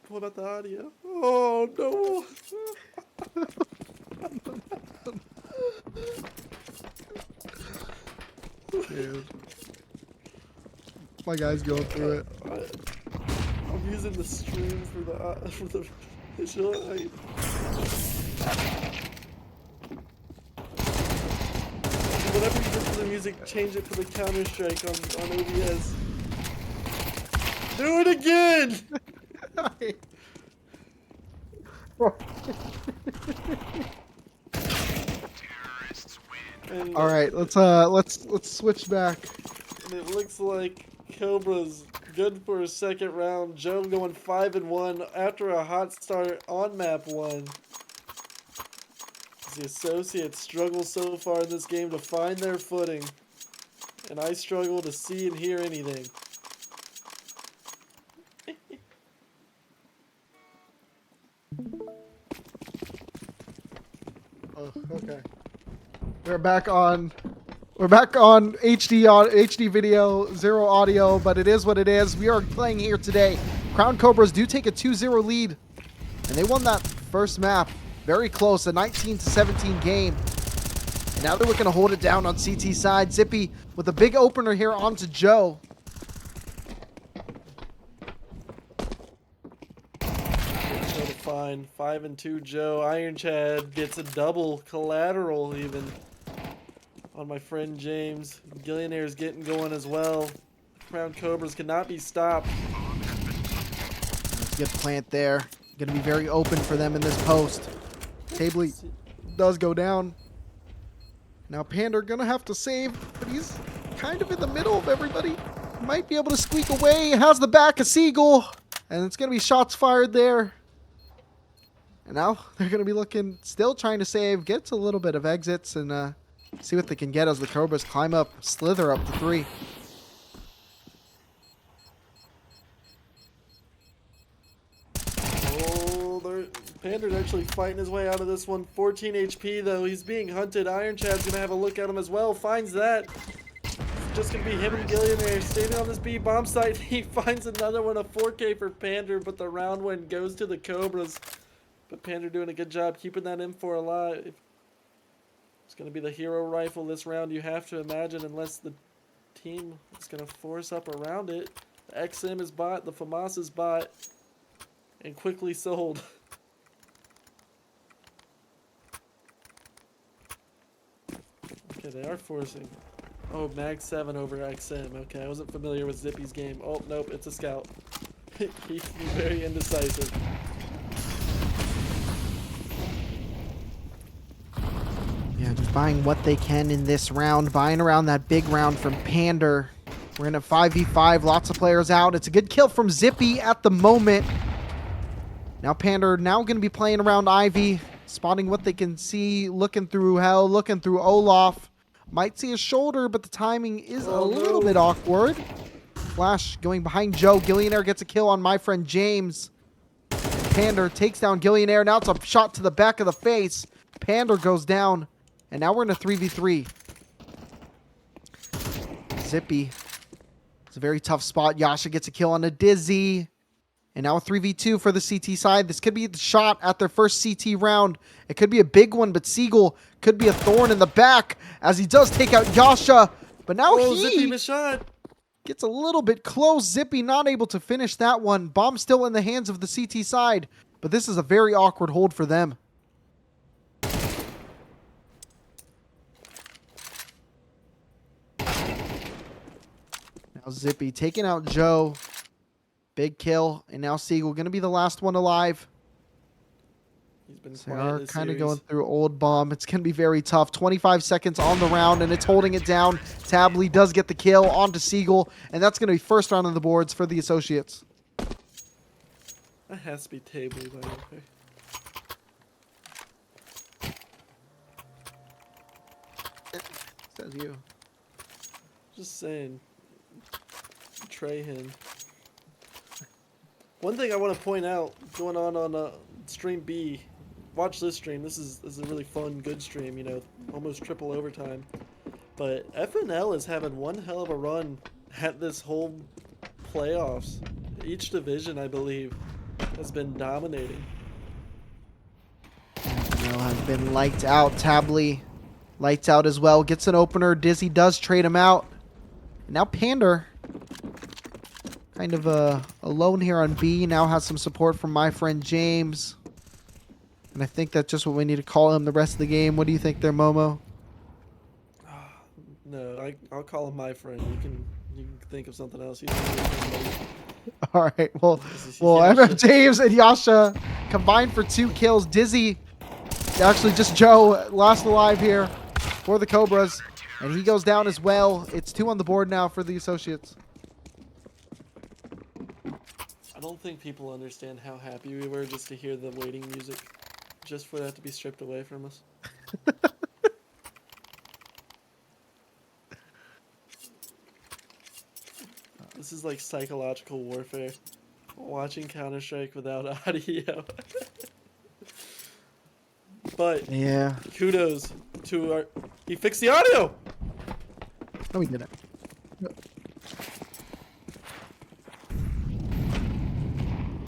Speaker 2: What about the audio? Oh no!
Speaker 1: Dude. My guy's going through it.
Speaker 2: I'm using the stream for the visual. Whatever you did for the music, change it to the Counter-Strike on OBS. Do it again! And,
Speaker 1: All right, let's switch back.
Speaker 2: and it looks like Cobras good for a second round. Joe going 5-1 after a hot start on map 1. The Associates struggle so far in this game to find their footing, and I struggle to see and hear anything.
Speaker 1: Oh, okay. We're back on HD video, zero audio, but it is what it is. We are playing here today. Crown Cobras do take a 2-0 lead, and they won that first map. Very close, a 19-17 game. And now they're looking to hold it down on CT side. Zippy with a big opener here onto Joe.
Speaker 2: Joe to find 5-2 Joe. Iron Chad gets a double collateral even on my friend James. Gillionaire's getting going as well. Crown Cobras cannot be stopped.
Speaker 1: Let's get plant there. Going to be very open for them in this post. Tabley does go down. Now Pander going to have to save, but he's kind of in the middle of everybody. Might be able to squeak away. Has the back of Seagull. And it's going to be shots fired there. And now they're going to be looking, still trying to save. Gets a little bit of exits and see what they can get as the Cobras climb up, slither up to 3.
Speaker 2: Pander's actually fighting his way out of this one. 14 HP though. He's being hunted. Iron Chad's gonna have a look at him as well. Finds that. It's just gonna be him and Gillionaire standing on this B bomb site. He finds another one, a 4K for Pander, but the round win goes to the Cobras. But Pander doing a good job keeping that M4 alive. It's gonna be the hero rifle this round, you have to imagine, unless the team is gonna force up around it. The XM is bought, the FAMAS is bought, and quickly sold. Okay, they are forcing. Oh, Mag 7 over XM. Okay, I wasn't familiar with Zippy's game. Oh, nope, it's a scout. He's very indecisive.
Speaker 1: Yeah, just buying what they can in this round. Buying around that big round from Pander. We're in a 5v5. Lots of players out. It's a good kill from Zippy at the moment. Now Pander now going to be playing around Ivy. Spotting what they can see. Looking through Hell. Looking through Olaf. Might see his shoulder, but the timing is a little bit awkward. Flash going behind Joe. Gillionaire gets a kill on my friend James. Pander takes down Gillionaire. Now it's a shot to the back of the face. Pander goes down. And now we're in a 3v3. Zippy. It's a very tough spot. Yasha gets a kill on a Dizzy. And now a 3v2 for the CT side. This could be the shot at their first CT round. It could be a big one, but Seagull could be a thorn in the back as he does take out Yasha. But now
Speaker 2: Zippy missed shot.
Speaker 1: Gets a little bit close. Zippy not able to finish that one. Bomb still in the hands of the CT side. But this is a very awkward hold for them. Now Zippy taking out Joe. Big kill, and now Seagull going to be the last one alive.
Speaker 2: He's been
Speaker 1: They are kind of going through old bomb. It's going to be very tough. 25 seconds on the round, and it's holding it down. Tabley does get the kill onto Seagull, and that's going to be first round on the boards for the Associates.
Speaker 2: That has to be Tabley, by the way.
Speaker 1: Says you.
Speaker 2: Just saying. Betray him. One thing I want to point out going on stream B, watch this stream. This is a really fun, good stream. You know, almost triple overtime. But FNL is having one hell of a run at this whole playoffs. Each division, I believe, has been dominating.
Speaker 1: FNL has been lights out. Tabley lights out as well. Gets an opener. Dizzy does trade him out. And now Pander. Kind of alone here on B. Now has some support from my friend James. And I think that's just what we need to call him the rest of the game. What do you think there, Momo?
Speaker 2: No, I'll call him my friend. You can think of something else.
Speaker 1: All right. Well, MF James and Yasha combined for 2 kills. Dizzy, actually just Joe, last alive here for the Cobras. And he goes down as well. It's 2 on the board now for the Associates.
Speaker 2: I don't think people understand how happy we were just to hear the waiting music, just for that to be stripped away from us. This is like psychological warfare. Watching Counter-Strike without audio. But
Speaker 1: Yeah.
Speaker 2: kudos to our. He fixed the audio.
Speaker 1: No, we didn't.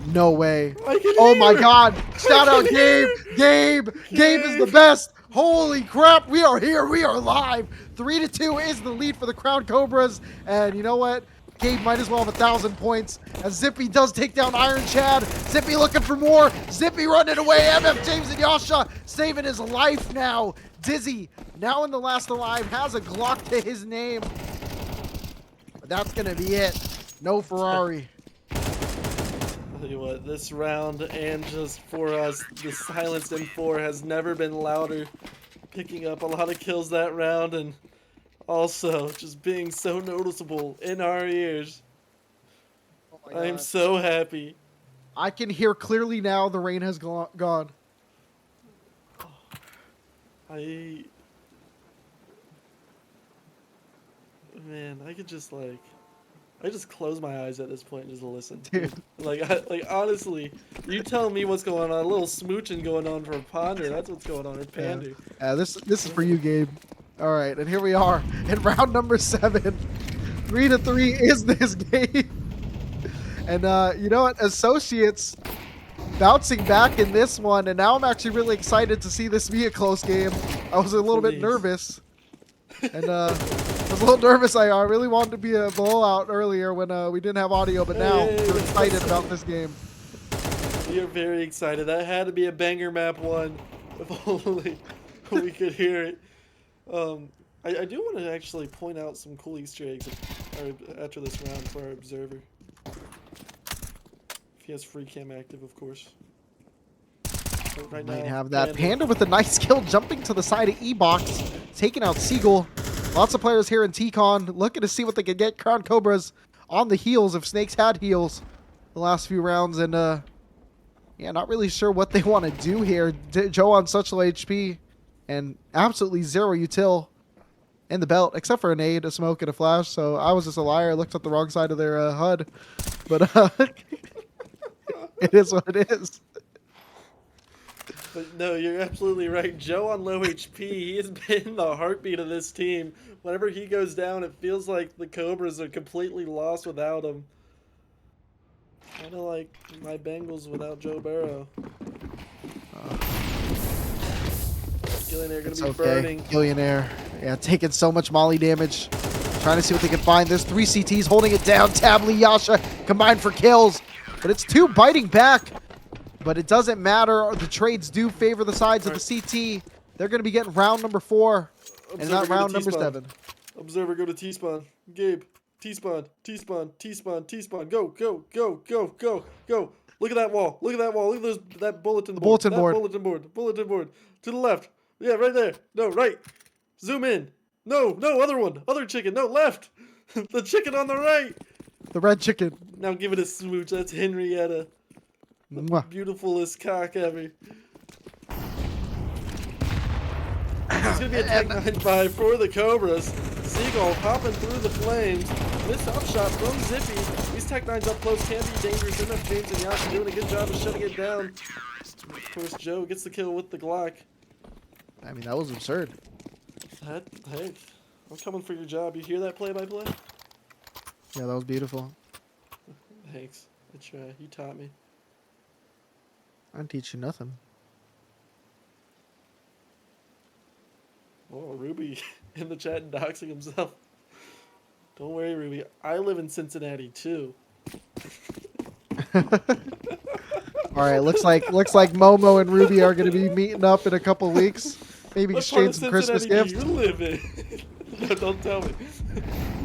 Speaker 1: No way.
Speaker 2: I can
Speaker 1: Oh my
Speaker 2: hear.
Speaker 1: God. Shout
Speaker 2: I
Speaker 1: out
Speaker 2: can
Speaker 1: Gabe.
Speaker 2: hear.
Speaker 1: Gabe is the best. Holy crap. We are here. We are live. 3-2 is the lead for the Crown Cobras. And you know what? Gabe might as well have 1,000 points as Zippy does take down Iron Chad. Zippy looking for more. Zippy running away. MF James and Yasha saving his life now. Dizzy, now in the last alive, has a Glock to his name. But that's going to be it. No Ferrari.
Speaker 2: I'll tell you what, this round and just for us, the Silenced M4 has never been louder. Picking up a lot of kills that round and also just being so noticeable in our ears.
Speaker 1: Oh my
Speaker 2: I'm
Speaker 1: God.
Speaker 2: so happy.
Speaker 1: I can hear clearly now the rain has gone.
Speaker 2: Man, I could just like, I just close my eyes at this point and just listen.
Speaker 1: Dude.
Speaker 2: Like honestly, you tell me what's going on. A little smooching going on for Ponder. That's what's going on. Or Pander.
Speaker 1: This is for you, Gabe. All right, and here we are in round number 7. 3-3 is this game. And you know what? Associates bouncing back in this one, and now I'm actually really excited to see this be a close game. I was a little bit nervous. And I was a little nervous. I really wanted to be a blowout earlier when we didn't have audio, but now we're excited about this game.
Speaker 2: We are very excited. That had to be a banger map one. If only we could hear it. I do want to actually point out some cool Easter eggs after this round for our observer. If he has free cam active, of course. But right
Speaker 1: Might
Speaker 2: now,
Speaker 1: have that Panda with a nice kill jumping to the side of E-Box, taking out Seagull. Lots of players here in T-Con looking to see what they can get. Crown Cobras on the heels if Snakes had heals the last few rounds. And yeah, not really sure what they want to do here. Joe on such low HP and absolutely zero util in the belt, except for a nade, a smoke, and a flash. So I was just a liar. I looked at the wrong side of their HUD. But it is what it is.
Speaker 2: But no, you're absolutely right. Joe on low HP, he has been the heartbeat of this team. Whenever he goes down, it feels like the Cobras are completely lost without him. Kind of like my Bengals without Joe Burrow. Gillionaire gonna be burning.
Speaker 1: Gillionaire, yeah, taking so much molly damage. Trying to see what they can find. There's 3 CTs holding it down. Tabli, Yasha combined for kills. But it's 2 biting back. But it doesn't matter. The trades do favor the sides of the CT. They're going to be getting round number 4. And not round number 7.
Speaker 2: Observer, go to T-spawn. Gabe, T-spawn, T-spawn, T-spawn, T-spawn. Go, go, go, go, go, go. Look at that wall. Look at that wall. Look at that bulletin board.
Speaker 1: Bulletin board.
Speaker 2: Bulletin board. To the left. Yeah, right there. No, right. Zoom in. No, other one. Other chicken. No, left. The chicken on the right.
Speaker 1: The red chicken.
Speaker 2: Now give it a smooch. That's Henrietta. The beautifulest cock ever. It's going to be a Tech 9-5 for the Cobras. Seagull popping through the flames. Missed up shot from Zippy. These Tech 9s up close can be dangerous. MF James and Yasha doing a good job of shutting it down. Of course, Joe gets the kill with the Glock.
Speaker 1: I mean, that was absurd.
Speaker 2: Hey, I'm coming for your job. You hear that play-by-play?
Speaker 1: Yeah, that was beautiful.
Speaker 2: Thanks. I try. You taught me.
Speaker 1: I didn't teach you nothing.
Speaker 2: Oh, Ruby in the chat doxing himself. Don't worry, Ruby. I live in Cincinnati too.
Speaker 1: All right, looks like Momo and Ruby are going to be meeting up in a couple weeks. Maybe exchange some Christmas gifts.
Speaker 2: You live in? No, don't tell me.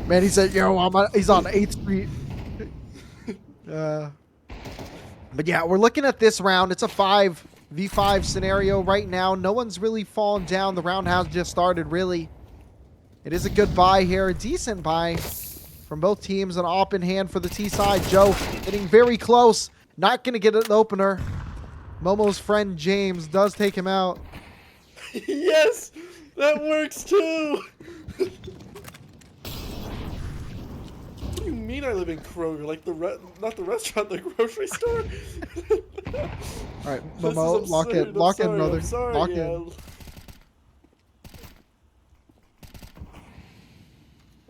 Speaker 1: Man, he said, "Yo, he's on 8th Street." But yeah, we're looking at this round. It's a 5v5 scenario right now. No one's really fallen down. The round has just started, really. It is a good buy here. A decent buy from both teams. An op in hand for the T side. Joe getting very close. Not going to get an opener. Momo's friend James does take him out.
Speaker 2: Yes! That works too! What do you mean? mean I live in Kroger? Like not the restaurant, the grocery store?
Speaker 1: All right,
Speaker 2: This is
Speaker 1: Momo, lock in,
Speaker 2: absurd.
Speaker 1: lock in, brother,
Speaker 2: I'm sorry.
Speaker 1: lock
Speaker 2: Yeah.
Speaker 1: in.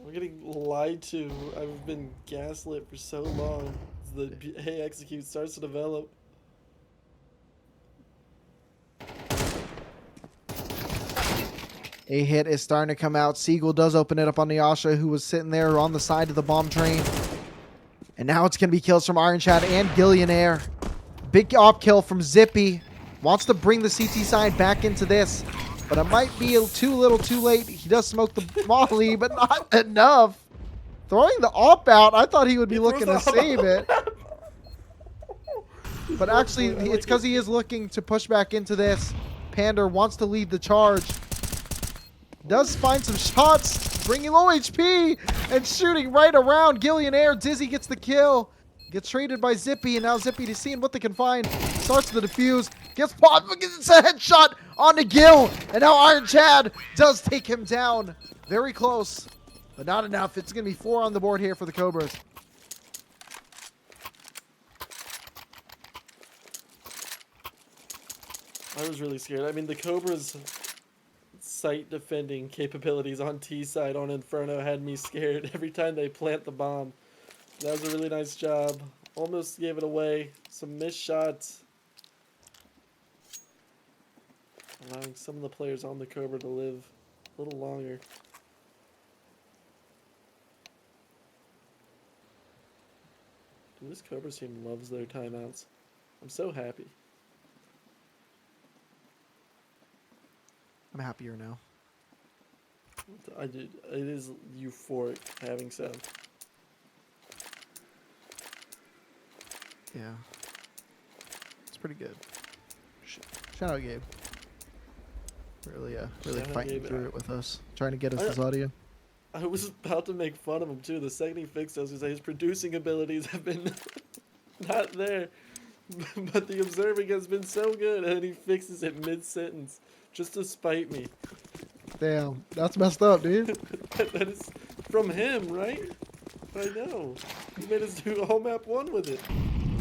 Speaker 2: I'm getting lied to. I've been gaslit for so long. The hey execute starts to develop.
Speaker 1: A hit is starting to come out. Siegel does open it up on the Asha, who was sitting there on the side of the bomb train. And now it's going to be kills from Iron Chad and Gillionaire. Big op kill from Zippy. Wants to bring the CT side back into this. But it might be too little too late. He does smoke the molly, but not enough. Throwing the op out, I thought he would be looking to save it. But actually, it's because he is looking to push back into this. Pander wants to lead the charge. Does find some shots, bringing low HP and shooting right around. Gillionaire, Dizzy gets the kill. Gets traded by Zippy, and now Zippy is seeing what they can find. Starts the defuse, gets popped, but gets a headshot onto Gill. And now Iron Chad does take him down. Very close, but not enough. It's going to be 4 on the board here for the Cobras.
Speaker 2: I was really scared. I mean, the Cobras' site defending capabilities on T side on Inferno had me scared every time they plant the bomb. That was a really nice job. Almost gave it away. Some missed shots. Allowing some of the players on the Cobra to live a little longer. Dude, this Cobra team loves their timeouts. I'm so happy.
Speaker 1: I'm happier now.
Speaker 2: I did. It is euphoric having some.
Speaker 1: Yeah. It's pretty good. Shout out Gabe. Really
Speaker 2: Shout out
Speaker 1: fighting
Speaker 2: Gabe.
Speaker 1: through it with us. Trying to get us this audio.
Speaker 2: I was about to make fun of him too. The second he fixed us, his producing abilities have been not there. But the observing has been so good, and he fixes it mid-sentence just to spite me.
Speaker 1: Damn, that's messed up, dude.
Speaker 2: That is from him, right? I know. He made us do all map 1 with it.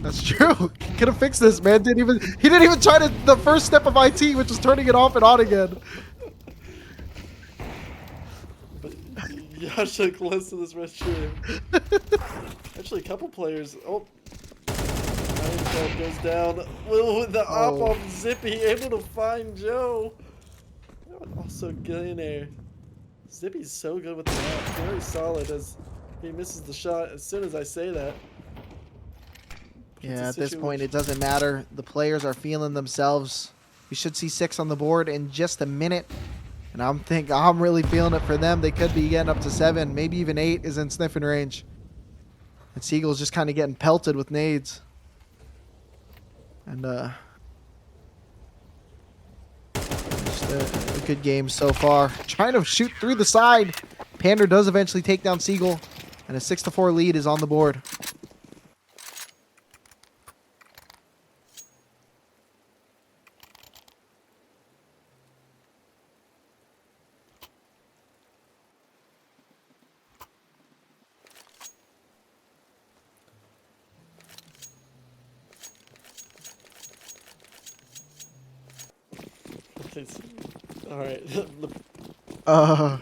Speaker 1: That's true. He could have fixed this, man. He didn't even try the first step of IT, which was turning it off and on again.
Speaker 2: But Yasha close to this red shirt. Actually, a couple players. Oh. Iron goes down with the op off Zippy, able to find Joe. Also, Gillionaire. Zippy's so good with the map. Very solid as he misses the shot as soon as I say that.
Speaker 1: Yeah, at this point, it doesn't matter. The players are feeling themselves. We should see 6 on the board in just a minute. And I'm really feeling it for them. They could be getting up to 7, maybe even 8 is in sniffing range. And Siegel's just kind of getting pelted with nades. And just a good game so far. Trying to shoot through the side. Pander does eventually take down Siegel. And a 6-4 lead is on the board.
Speaker 2: Alright. I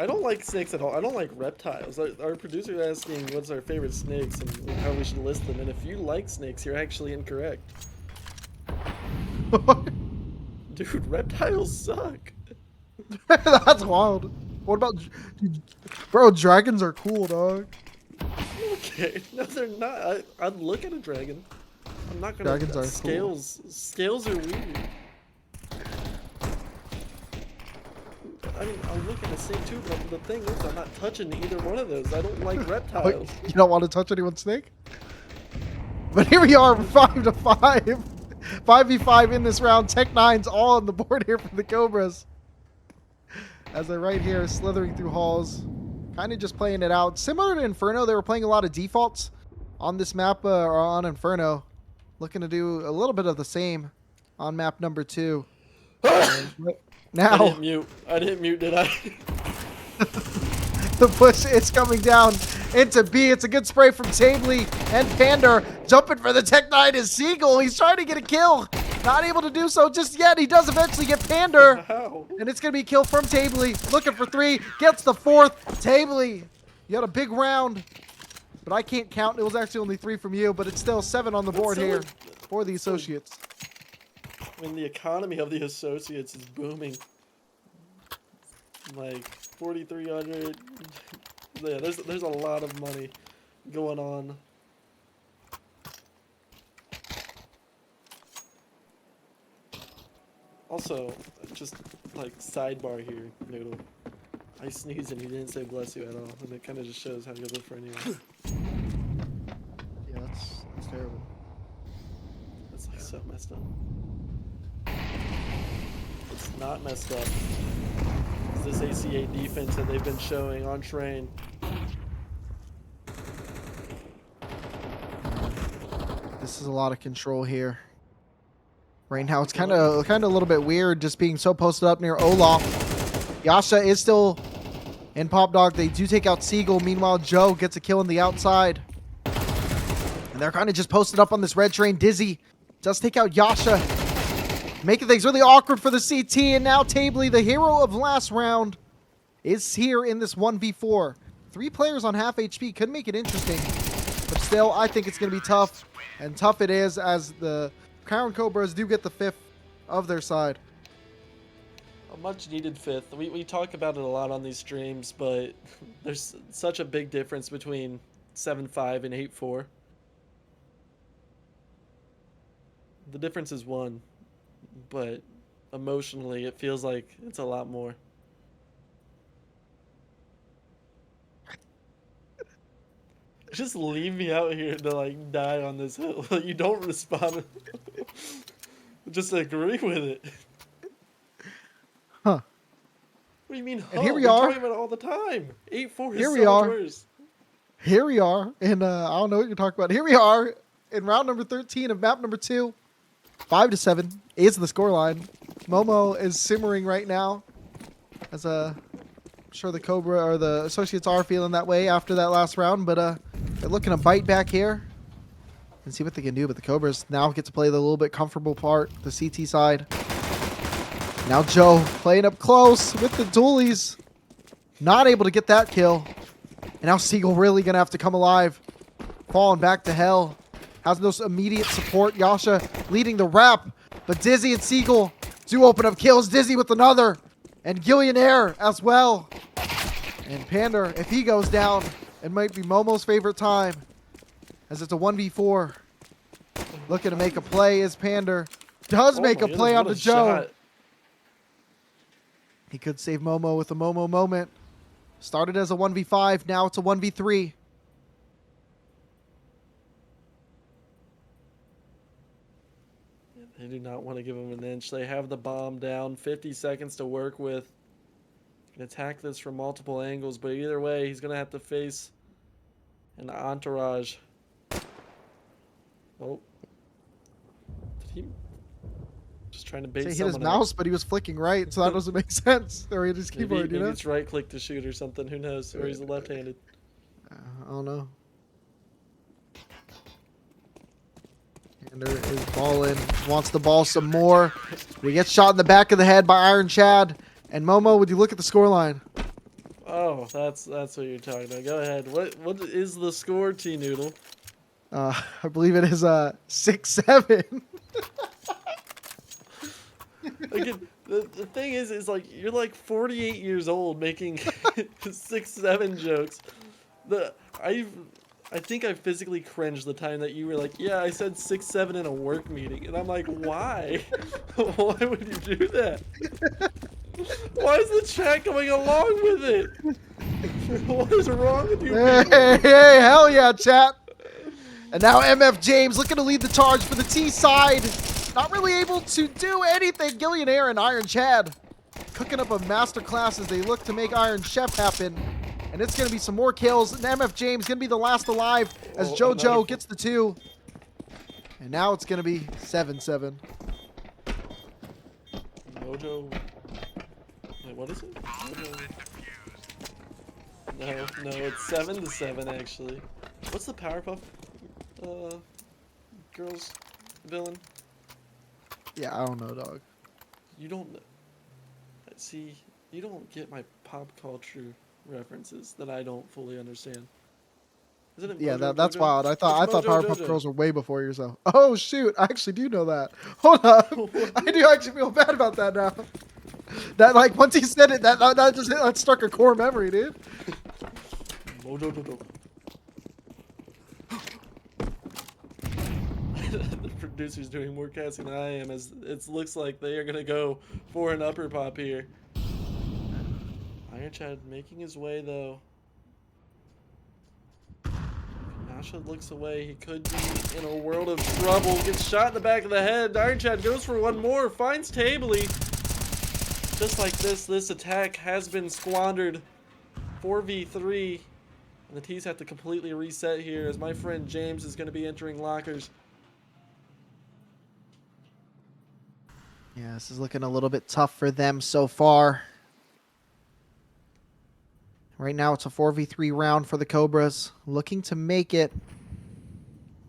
Speaker 2: don't like snakes at all. I don't like reptiles. Our producer's asking what's our favorite snakes and how we should list them. And if you like snakes, you're actually incorrect. Dude, reptiles suck.
Speaker 1: That's wild. What about... Bro, dragons are cool, dog.
Speaker 2: Okay. No, they're not. I'd look at a dragon. I'm not gonna...
Speaker 1: Dragons are
Speaker 2: scales.
Speaker 1: cool.
Speaker 2: Scales are weird. I mean, I'll look at a snake too, but the thing is, I'm not touching either one of those. I don't like reptiles.
Speaker 1: You don't want to touch anyone's snake? But here we are, 5-5. 5v5 in this round. Tech 9's all on the board here for the Cobras. As they're right here, slithering through halls. Kind of just playing it out. Similar to Inferno, they were playing a lot of defaults on this map, or on Inferno. Looking to do a little bit of the same on map number 2. Now,
Speaker 2: I didn't mute, did I?
Speaker 1: the push is coming down. into B. It's a good spray from Tabley and Pander. Jumping for the Tech 9 is Siegel. He's trying to get a kill. Not able to do so just yet. He does eventually get Pander.
Speaker 2: Wow.
Speaker 1: And it's going to be a kill from Tabley. Looking for 3. Gets the 4th. Tabley, you had a big round. But I can't count. It was actually only 3 from you. But it's still 7 on the board here for the Associates.
Speaker 2: I mean, the economy of the Associates is booming. Like 4,300. Yeah, there's a lot of money going on. Also, just like sidebar here, Noodle. I sneezed and he didn't say bless you at all, and it kind of just shows how you live for anyone.
Speaker 1: Yeah, that's terrible.
Speaker 2: That's like so messed up. It's not messed up. It's this ACA defense that they've been showing on train.
Speaker 1: This is a lot of control here. Right now, it's kind of a little bit weird just being so posted up near Olaf. Yasha is still in Pop Dog. They do take out Siegel. Meanwhile, Joe gets a kill on the outside. And they're kind of just posted up on this red train. Dizzy does take out Yasha, making things really awkward for the CT. And now Tabley, the hero of last round, is here in this 1v4. 3 players on half HP could make it interesting. But still, I think it's going to be tough. And tough it is as the Crown Cobras do get the 5th of their side.
Speaker 2: A much needed 5th. We talk about it a lot on these streams, but there's such a big difference between 7-5 and 8-4. The difference is 1, but emotionally it feels like it's a lot more. Just leave me out here to like die on this hill. You don't respond. Just agree with it.
Speaker 1: Huh.
Speaker 2: What do you mean,
Speaker 1: And here we
Speaker 2: We're
Speaker 1: are.
Speaker 2: talking about it all the time. 8-4 is
Speaker 1: Here
Speaker 2: so
Speaker 1: we
Speaker 2: much
Speaker 1: are.
Speaker 2: worse.
Speaker 1: Here we are, and I don't know what you're talking about. Here we are in round number 13 of map number 2. 5-7 is the scoreline. Momo is simmering right now, as I'm sure the Cobra or the Associates are feeling that way after that last round. But they're looking to bite back here and see what they can do. But the Cobras now get to play the little bit comfortable part, the CT side. Now Joe playing up close with the dualies, not able to get that kill. And now Siegel really going to have to come alive. Falling back to hell. Has no immediate support. Yasha leading the wrap. But Dizzy and Siegel do open up kills. Dizzy with another. And Gillionaire as well. And Pander, if he goes down, it might be Momo's favorite time. As it's a 1v4. Looking to make a play is Pander. Does
Speaker 2: Oh
Speaker 1: make
Speaker 2: my
Speaker 1: a play
Speaker 2: goodness, what
Speaker 1: onto
Speaker 2: a
Speaker 1: Joe.
Speaker 2: shot.
Speaker 1: He could save Momo with a Momo moment. Started as a 1v5, now it's a 1v3.
Speaker 2: They do not want to give him an inch. They have the bomb down. 50 seconds to work with. Can attack this from multiple angles, but either way, he's going to have to face an entourage. Oh. Did he... Just trying to bait
Speaker 1: So he hit
Speaker 2: someone
Speaker 1: his
Speaker 2: out.
Speaker 1: mouse, but he was flicking right, so that doesn't make sense. Or hit his keyboard,
Speaker 2: Maybe
Speaker 1: you know?
Speaker 2: it's right click to shoot or something. Who knows? Or he's left-handed.
Speaker 1: I don't know. Pander is balling, wants the ball some more. He gets shot in the back of the head by Iron Chad. And Momo, would you look at the scoreline?
Speaker 2: Oh, that's what you're talking about. Go ahead. What is the score, T-Noodle?
Speaker 1: I believe it is 6-7.
Speaker 2: Again, the thing is like you're like 48 years old making 6-7 jokes. I think I physically cringed the time that you were like, yeah, I said 6-7 in a work meeting, and I'm like, why? Why would you do that? Why is the chat going along with it? What is wrong with you
Speaker 1: Hey,
Speaker 2: people?
Speaker 1: hey, hell yeah, chat. And now MF James looking to lead the charge for the T side. Not really able to do anything. Gillionaire and Iron Chad cooking up a masterclass as they look to make Iron Chef happen. And it's going to be some more kills. And MF James going to be the last alive as JoJo gets the 2. And now it's going to be 7-7.
Speaker 2: Mojo. Wait, what is it? Mojo. No, it's 7-7 actually. What's the Powerpuff Girls villain?
Speaker 1: Yeah, I don't know, dog.
Speaker 2: You don't see. You don't get my pop culture references that I don't fully understand. Isn't it
Speaker 1: Yeah,
Speaker 2: Mojo
Speaker 1: that's
Speaker 2: Jojo?
Speaker 1: wild. I
Speaker 2: It's
Speaker 1: thought
Speaker 2: Mojo
Speaker 1: Powerpuff
Speaker 2: Jojo.
Speaker 1: Girls were way before yourself. Oh shoot, I actually do know that. Hold up, I do actually feel bad about that now. That like once he said it, that struck a core memory, dude.
Speaker 2: Mojo Jojo. The producer's doing more casting than I am, as it looks like they are gonna go for an upper pop here. Iron Chad making his way though. Nasha looks away. He could be in a world of trouble. Gets shot in the back of the head. Iron Chad goes for one more. Finds Tabley. Just like this attack has been squandered. 4v3. And the T's have to completely reset here, as my friend James is going to be entering lockers.
Speaker 1: Yeah, this is looking a little bit tough for them so far. Right now it's a 4v3 round for the Cobras. Looking to make it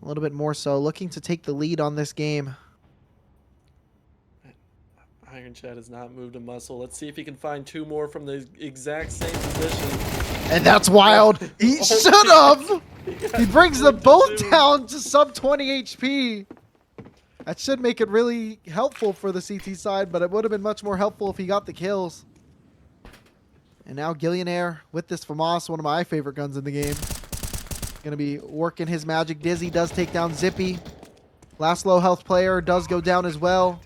Speaker 1: a little bit more so. Looking to take the lead on this game.
Speaker 2: Iron Chad has not moved a muscle. Let's see if he can find two more from the exact same position.
Speaker 1: And that's wild. He
Speaker 2: Oh,
Speaker 1: should have. He brings them both
Speaker 2: flipped
Speaker 1: down to sub 20 HP. That should make it really helpful for the CT side, but it would have been much more helpful if he got the kills. And now Gillionaire with this FAMAS, one of my favorite guns in the game. Going to be working his magic. Dizzy does take down Zippy. Last low health player does go down as well.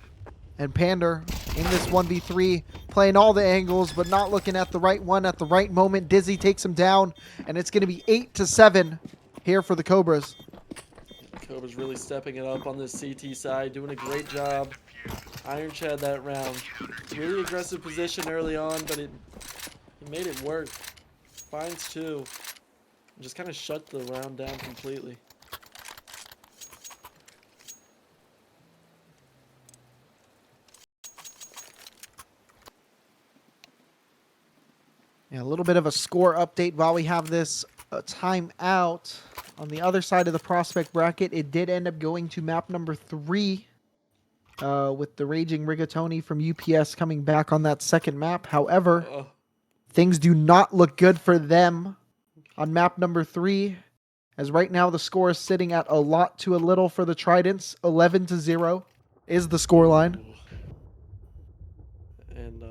Speaker 1: And Pander in this 1v3 playing all the angles but not looking at the right one at the right moment. Dizzy takes him down and it's going to be 8-7 here for the Cobras.
Speaker 2: Cobras really stepping it up on this CT side, doing a great job. Iron Chad that round. Really aggressive position early on, but he made it work. Finds two. And just kind of shut the round down completely.
Speaker 1: Yeah, a little bit of a score update while we have this timeout. On the other side of the prospect bracket, it did end up going to map number 3 with the Raging Rigatoni from UPS coming back on that second map. However, things do not look good for them on map number 3, as right now the score is sitting at a lot to a little for the Tridents. 11-0 is the scoreline.
Speaker 2: And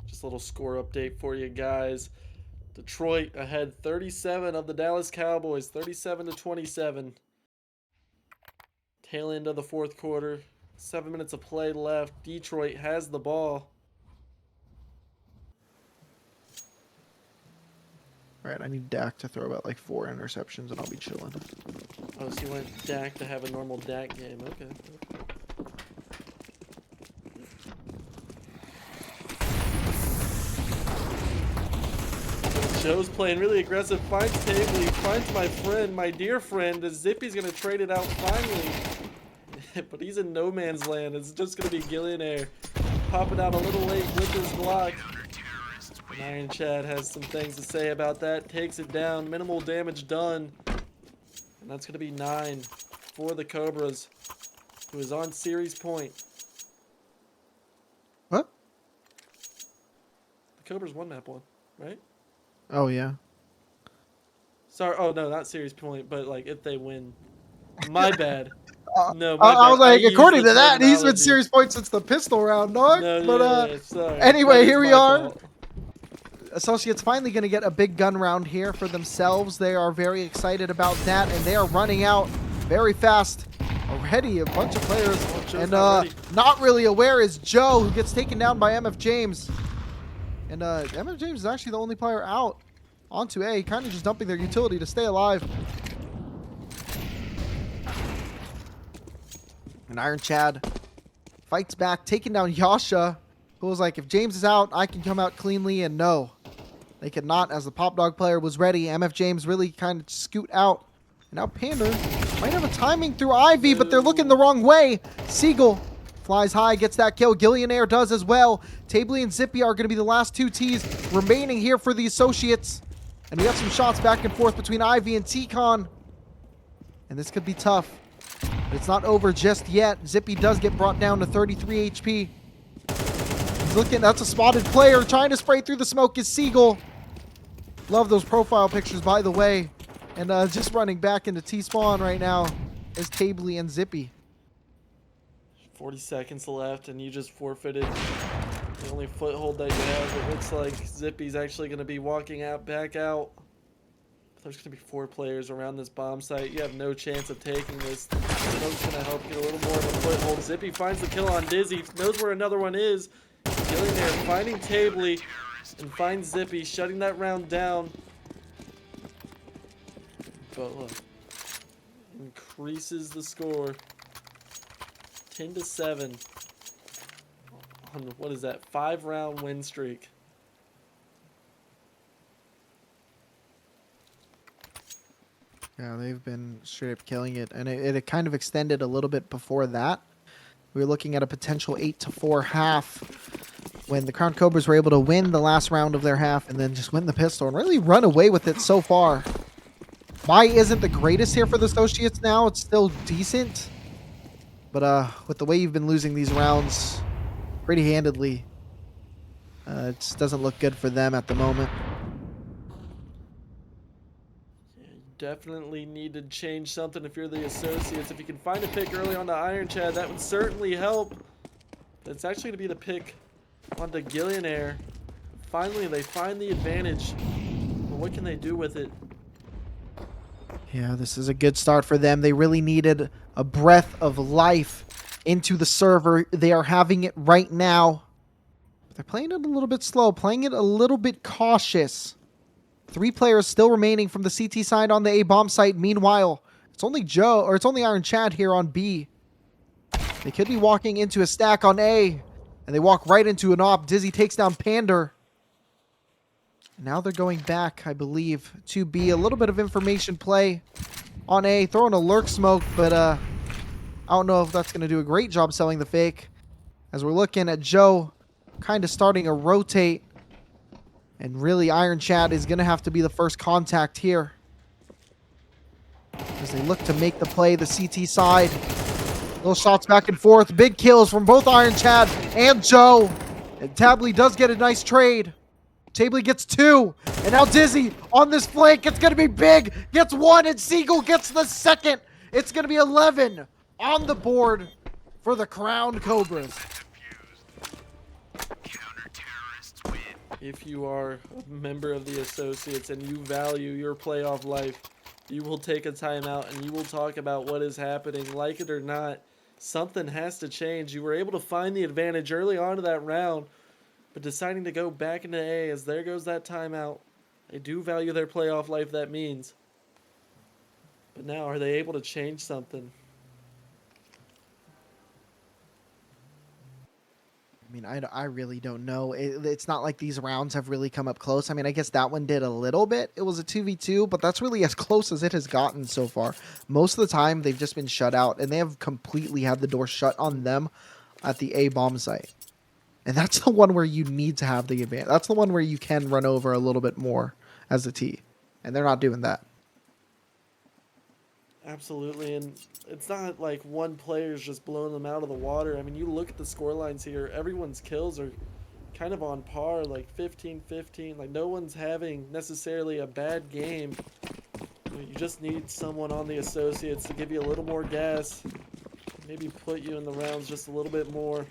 Speaker 2: just a little score update for you guys. Detroit ahead 37 of the Dallas Cowboys, 37-27. Tail end of the fourth quarter. 7 minutes of play left. Detroit has the ball.
Speaker 1: All right, I need Dak to throw about like 4 interceptions and I'll be chilling.
Speaker 2: Oh, so you want Dak to have a normal Dak game. Okay. Joe's playing really aggressive. Finds Tabley. Finds my friend, my dear friend. As Zippy's going to trade it out finally. But he's in no man's land. It's just going to be Gillionaire popping out a little late with his Glock. And Iron Chad has some things to say about that. Takes it down. Minimal damage done. And that's going to be 9 for the Cobras, who is on series point.
Speaker 1: What?
Speaker 2: The Cobras won map 1, right?
Speaker 1: Oh, yeah.
Speaker 2: Sorry. Oh, no, not series point, but like if they win. My bad. No,
Speaker 1: I was like,
Speaker 2: used
Speaker 1: according
Speaker 2: the
Speaker 1: to that, he's been
Speaker 2: terminology.
Speaker 1: series points since the pistol round, dog.
Speaker 2: No,
Speaker 1: But
Speaker 2: yeah, sorry.
Speaker 1: anyway,
Speaker 2: That is
Speaker 1: here we
Speaker 2: my
Speaker 1: are.
Speaker 2: fault.
Speaker 1: Associates finally going to get a big gun round here for themselves. They are very excited about that, and they are running out very fast. Already a bunch of players,
Speaker 2: Joe's
Speaker 1: and
Speaker 2: not ready.
Speaker 1: not really aware is Joe, who gets taken down by MF James. And MF James is actually the only player out onto A, kind of just dumping their utility to stay alive. And Iron Chad fights back, taking down Yasha, who was like, if James is out, I can come out cleanly, and no. They could not, as the Pop Dog player was ready. MF James really kind of scoot out. And now Panda might have a timing through Ivy, but they're looking the wrong way. Seagull flies high, gets that kill. Gillionaire does as well. Tabley and Zippy are going to be the last 2 Ts remaining here for the Associates. And we got some shots back and forth between Ivy and T-Con. And this could be tough. But it's not over just yet. Zippy does get brought down to 33 HP. He's looking, that's a spotted player. Trying to spray through the smoke is Seagull. Love those profile pictures, by the way. And just running back into T-Spawn right now is Tabley and Zippy.
Speaker 2: 40 seconds left, and you just forfeited the only foothold that you have. It looks like Zippy's actually going to be walking out, back out. There's going to be 4 players around this bomb site. You have no chance of taking this. Smoke's going to help get a little more of a foothold. Zippy finds the kill on Dizzy, knows where another one is. Killing there, finding Tabley, and finds Zippy, shutting that round down. BOA increases the score 10-7 on, what is that, 5-round win streak.
Speaker 1: Yeah, they've been straight up killing it. And it kind of extended a little bit before that. We were looking at a potential 8-4 half when the Crown Cobras were able to win the last round of their half and then just win the pistol and really run away with it so far. Buy isn't the greatest here for the Associates now. It's still decent. But with the way you've been losing these rounds pretty handedly, it just doesn't look good for them at the moment.
Speaker 2: Yeah, you definitely need to change something if you're the Associates. If you can find a pick early on the Iron Chad, that would certainly help. That's actually going to be the pick onto Gillionaire. Finally, they find the advantage. But what can they do with it?
Speaker 1: Yeah, this is a good start for them. They really needed a breath of life into the server. They are having it right now. They're playing it a little bit slow, playing it a little bit cautious. 3 players still remaining from the CT side on the A bomb site. Meanwhile, it's only Joe, or it's only Iron Chad here on B. They could be walking into a stack on A, and they walk right into an op. Dizzy takes down Pander. Now they're going back, I believe, to B. A little bit of information play on A. Throwing a lurk smoke, but I don't know if that's going to do a great job selling the fake. As we're looking at Joe kind of starting a rotate. And really, Iron Chad is going to have to be the first contact here. As they look to make the play, the CT side. Little shots back and forth. Big kills from both Iron Chad and Joe. And Tabley does get a nice trade. Tabley gets 2. And now Dizzy on this flank. It's going to be big. Gets 1 and Seagull gets the 2nd. It's going to be 11 on the board for the Crown Cobras.
Speaker 2: If you are a member of the Associates and you value your playoff life, you will take a timeout and you will talk about what is happening. Like it or not, something has to change. You were able to find the advantage early on to that round, but deciding to go back into A as there goes that timeout. They do value their playoff life, that means. But now, are they able to change something?
Speaker 1: I mean, I really don't know. It's not like these rounds have really come up close. I mean, I guess that one did a little bit. It was a 2v2, but that's really as close as it has gotten so far. Most of the time, they've just been shut out, and they have completely had the door shut on them at the A bomb site. And that's the one where you need to have the advantage. That's the one where you can run over a little bit more as a T. And they're not doing that.
Speaker 2: Absolutely, and it's not like one player's just blowing them out of the water. I mean, you look at the score lines here, everyone's kills are kind of on par, like 15-15. Like, no one's having necessarily a bad game. You just need someone on the Associates to give you a little more gas, maybe put you in the rounds just a little bit more.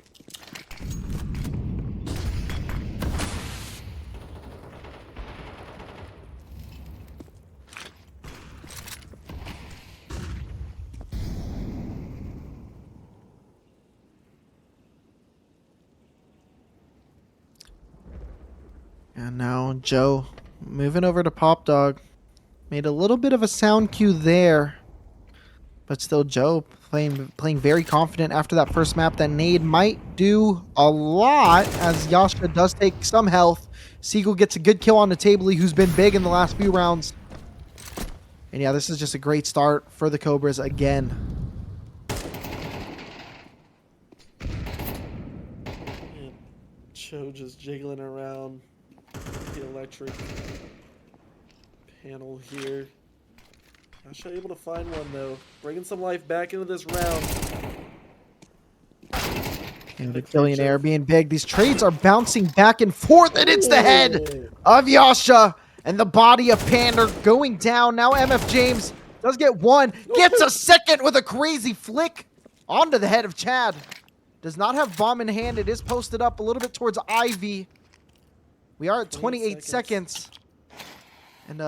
Speaker 1: And now Joe moving over to Pop Dog. Made a little bit of a sound cue there. But still Joe playing very confident after that first map. That nade might do a lot as Yasha does take some health. Seagull gets a good kill on the Tabley, who's been big in the last few rounds. And yeah, this is just a great start for the Cobras again.
Speaker 2: Joe just jiggling around the electric. panel here. Yasha able to find one though. Bringing some life back into this round.
Speaker 1: And the billionaire being big. These trades are bouncing back and forth, and it's the head of Yasha and the body of Pander going down. Now MF James does get one, gets a second with a crazy flick onto the head of Chad. Does not have bomb in hand. It is posted up a little bit towards Ivy. We are at 28 seconds. And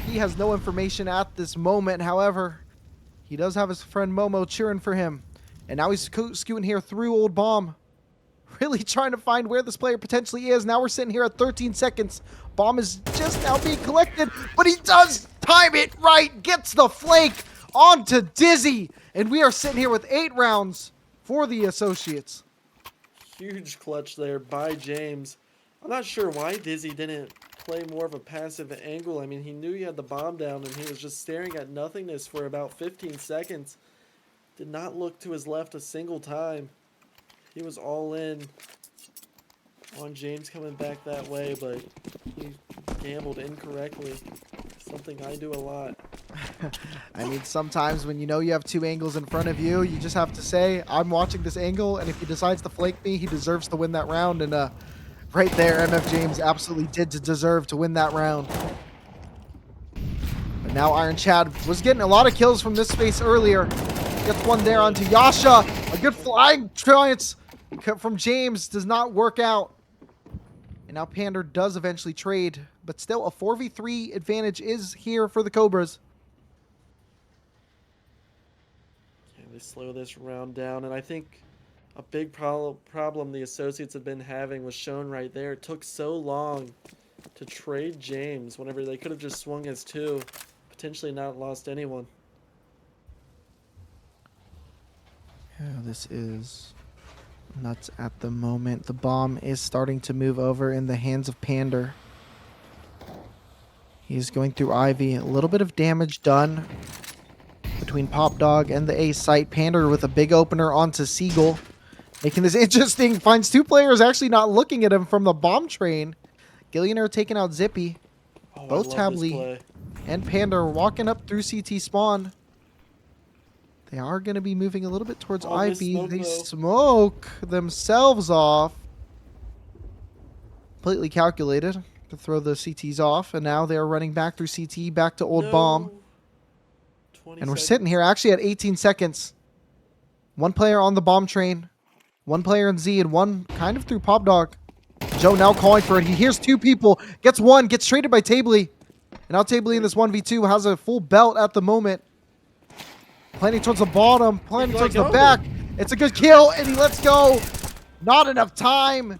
Speaker 1: he has no information at this moment. However, he does have his friend Momo cheering for him. And now he's scooting here through Old Bomb. Really trying to find where this player potentially is. Now we're sitting here at 13 seconds. Bomb is just now being collected, but he does time it right. Gets the flank onto Dizzy. And we are sitting here with 8 rounds for the Associates.
Speaker 2: Huge clutch there by James. I'm not sure why Dizzy didn't play more of a passive angle. I mean, he knew he had the bomb down and he was just staring at nothingness for about 15 seconds. Did not look to his left a single time. He was all in on James coming back that way, but he gambled incorrectly. Something I do a lot.
Speaker 1: I mean, sometimes when you know you have 2 angles in front of you, you just have to say, I'm watching this angle, and if he decides to flank me, he deserves to win that round. And right there, MF James absolutely did deserve to win that round. But now Iron Chad was getting a lot of kills from this space earlier. Gets one there onto Yasha. A good flying triumph from James does not work out. And now Pander does eventually trade, but still a 4v3 advantage is here for the Cobras.
Speaker 2: Yeah, they slow this round down, and I think a big problem the Associates have been having was shown right there. It took so long to trade James whenever they could have just swung as 2, potentially not lost anyone.
Speaker 1: Yeah, this is nuts at the moment. The bomb is starting to move over in the hands of Pander. He's going through Ivy. A little bit of damage done between Pop Dog and the A site. Pander with a big opener onto Seagull. Making this interesting. Finds 2 players actually not looking at him from the bomb train. Billionaire taking out Zippy.
Speaker 2: Oh,
Speaker 1: Both Tably and Pander walking up through CT spawn. They are going to be moving a little bit towards Ivy. They smoke themselves off. Completely calculated to throw the CTs off. And now they're running back through CT, back to Old Bomb. And we're sitting here actually at 18 seconds. 1 player on the bomb train. 1 player in Z and 1 kind of through Pop Dog. Joe now calling for it. He hears 2 people. Gets 1. Gets traded by Tabley. And now Tabley in this 1v2 has a full belt at the moment. Planning towards the bottom, planning towards the back. It's a good kill, and he lets go. Not enough time.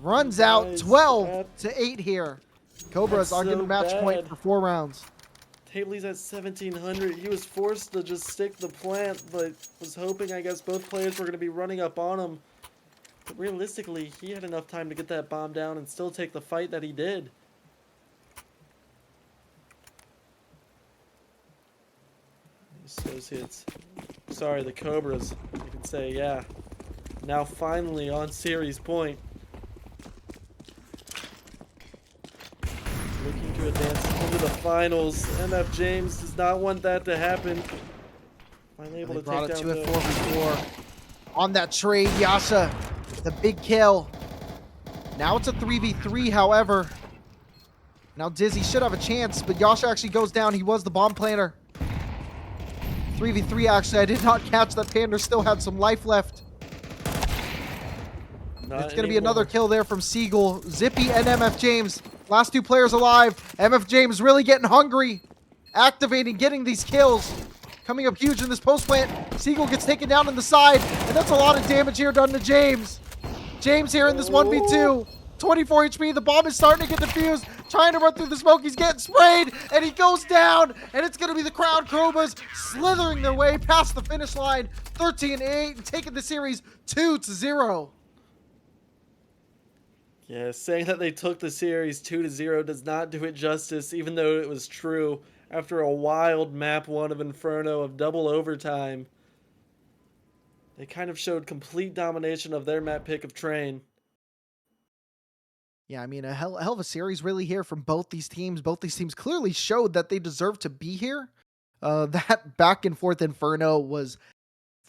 Speaker 1: Runs out 12 to 8 here. Cobras are getting match point for 4 rounds.
Speaker 2: Tabley's at 1700. He was forced to just stick the plant, but was hoping, I guess, both players were going to be running up on him. But realistically, he had enough time to get that bomb down and still take the fight that he did. Associates. Sorry, the Cobras. You can say, yeah. Now finally on series point. Looking to advance into the finals. MF James does not want that to happen. Finally able to take down
Speaker 1: the 4v4 on that trade. Yasha, the big kill. Now it's a 3v3, however. Now Dizzy should have a chance, but Yasha actually goes down. He was the bomb planter. 3v3 actually. I did not catch that Pander still had some life left. It's going to be another kill there from Seagull. Zippy and MF James. Last 2 players alive. MF James really getting hungry. Activating, getting these kills. Coming up huge in this post plant. Seagull gets taken down on the side. And that's a lot of damage here done to James. James here in this 1v2. 24 HP. The bomb is starting to get defused. Trying to run through the smoke. He's getting sprayed. And he goes down. And it's going to be the Crown Cobras slithering their way past the finish line. 13-8 and taking the series 2-0.
Speaker 2: Yeah, saying that they took the series 2-0 does not do it justice, even though it was true. After a wild map 1 of Inferno of double overtime, they kind of showed complete domination of their map pick of Train.
Speaker 1: Yeah, I mean, a hell of a series really here from both these teams. Both these teams clearly showed that they deserve to be here. That back and forth inferno was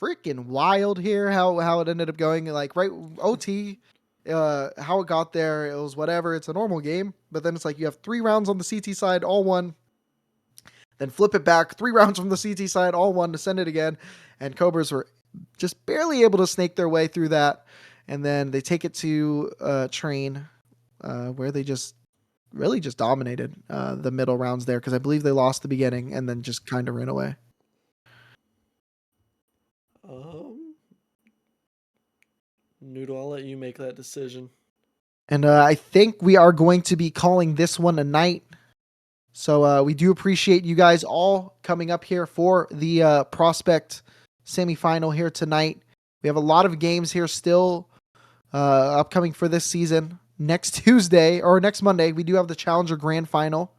Speaker 1: freaking wild here. How it ended up going, like right OT, how it got there. It was whatever. It's a normal game, but then it's like you have 3 rounds on the CT side, all won. Then flip it back, 3 rounds from the CT side, all won to send it again, and Cobras were just barely able to snake their way through that, and then they take it to train, where they just really just dominated the middle rounds there because I believe they lost the beginning and then just kind of ran away.
Speaker 2: Um, Noodle, I'll let you make that decision.
Speaker 1: And I think we are going to be calling this one a night. So we do appreciate you guys all coming up here for the prospect semifinal here tonight. We have a lot of games here still upcoming for this season. Next Tuesday or next Monday, we do have the Challenger Grand Final,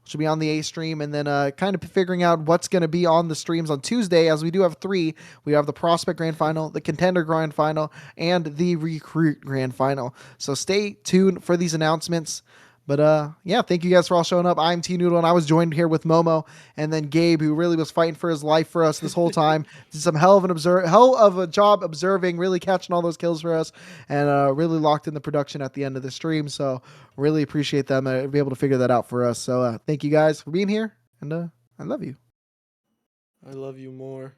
Speaker 1: which will be on the A stream, and then kind of figuring out what's going to be on the streams on Tuesday, as we do have 3. We have the Prospect Grand Final, the Contender Grand Final, and the Recruit Grand Final. So stay tuned for these announcements. But yeah, thank you guys for all showing up. I'm T Noodle, and I was joined here with Momo, and then Gabe, who really was fighting for his life for us this whole time. Did some hell of a job observing, really catching all those kills for us, and really locked in the production at the end of the stream. So really appreciate them be able to figure that out for us. So thank you guys for being here, and I love you.
Speaker 2: I love you more.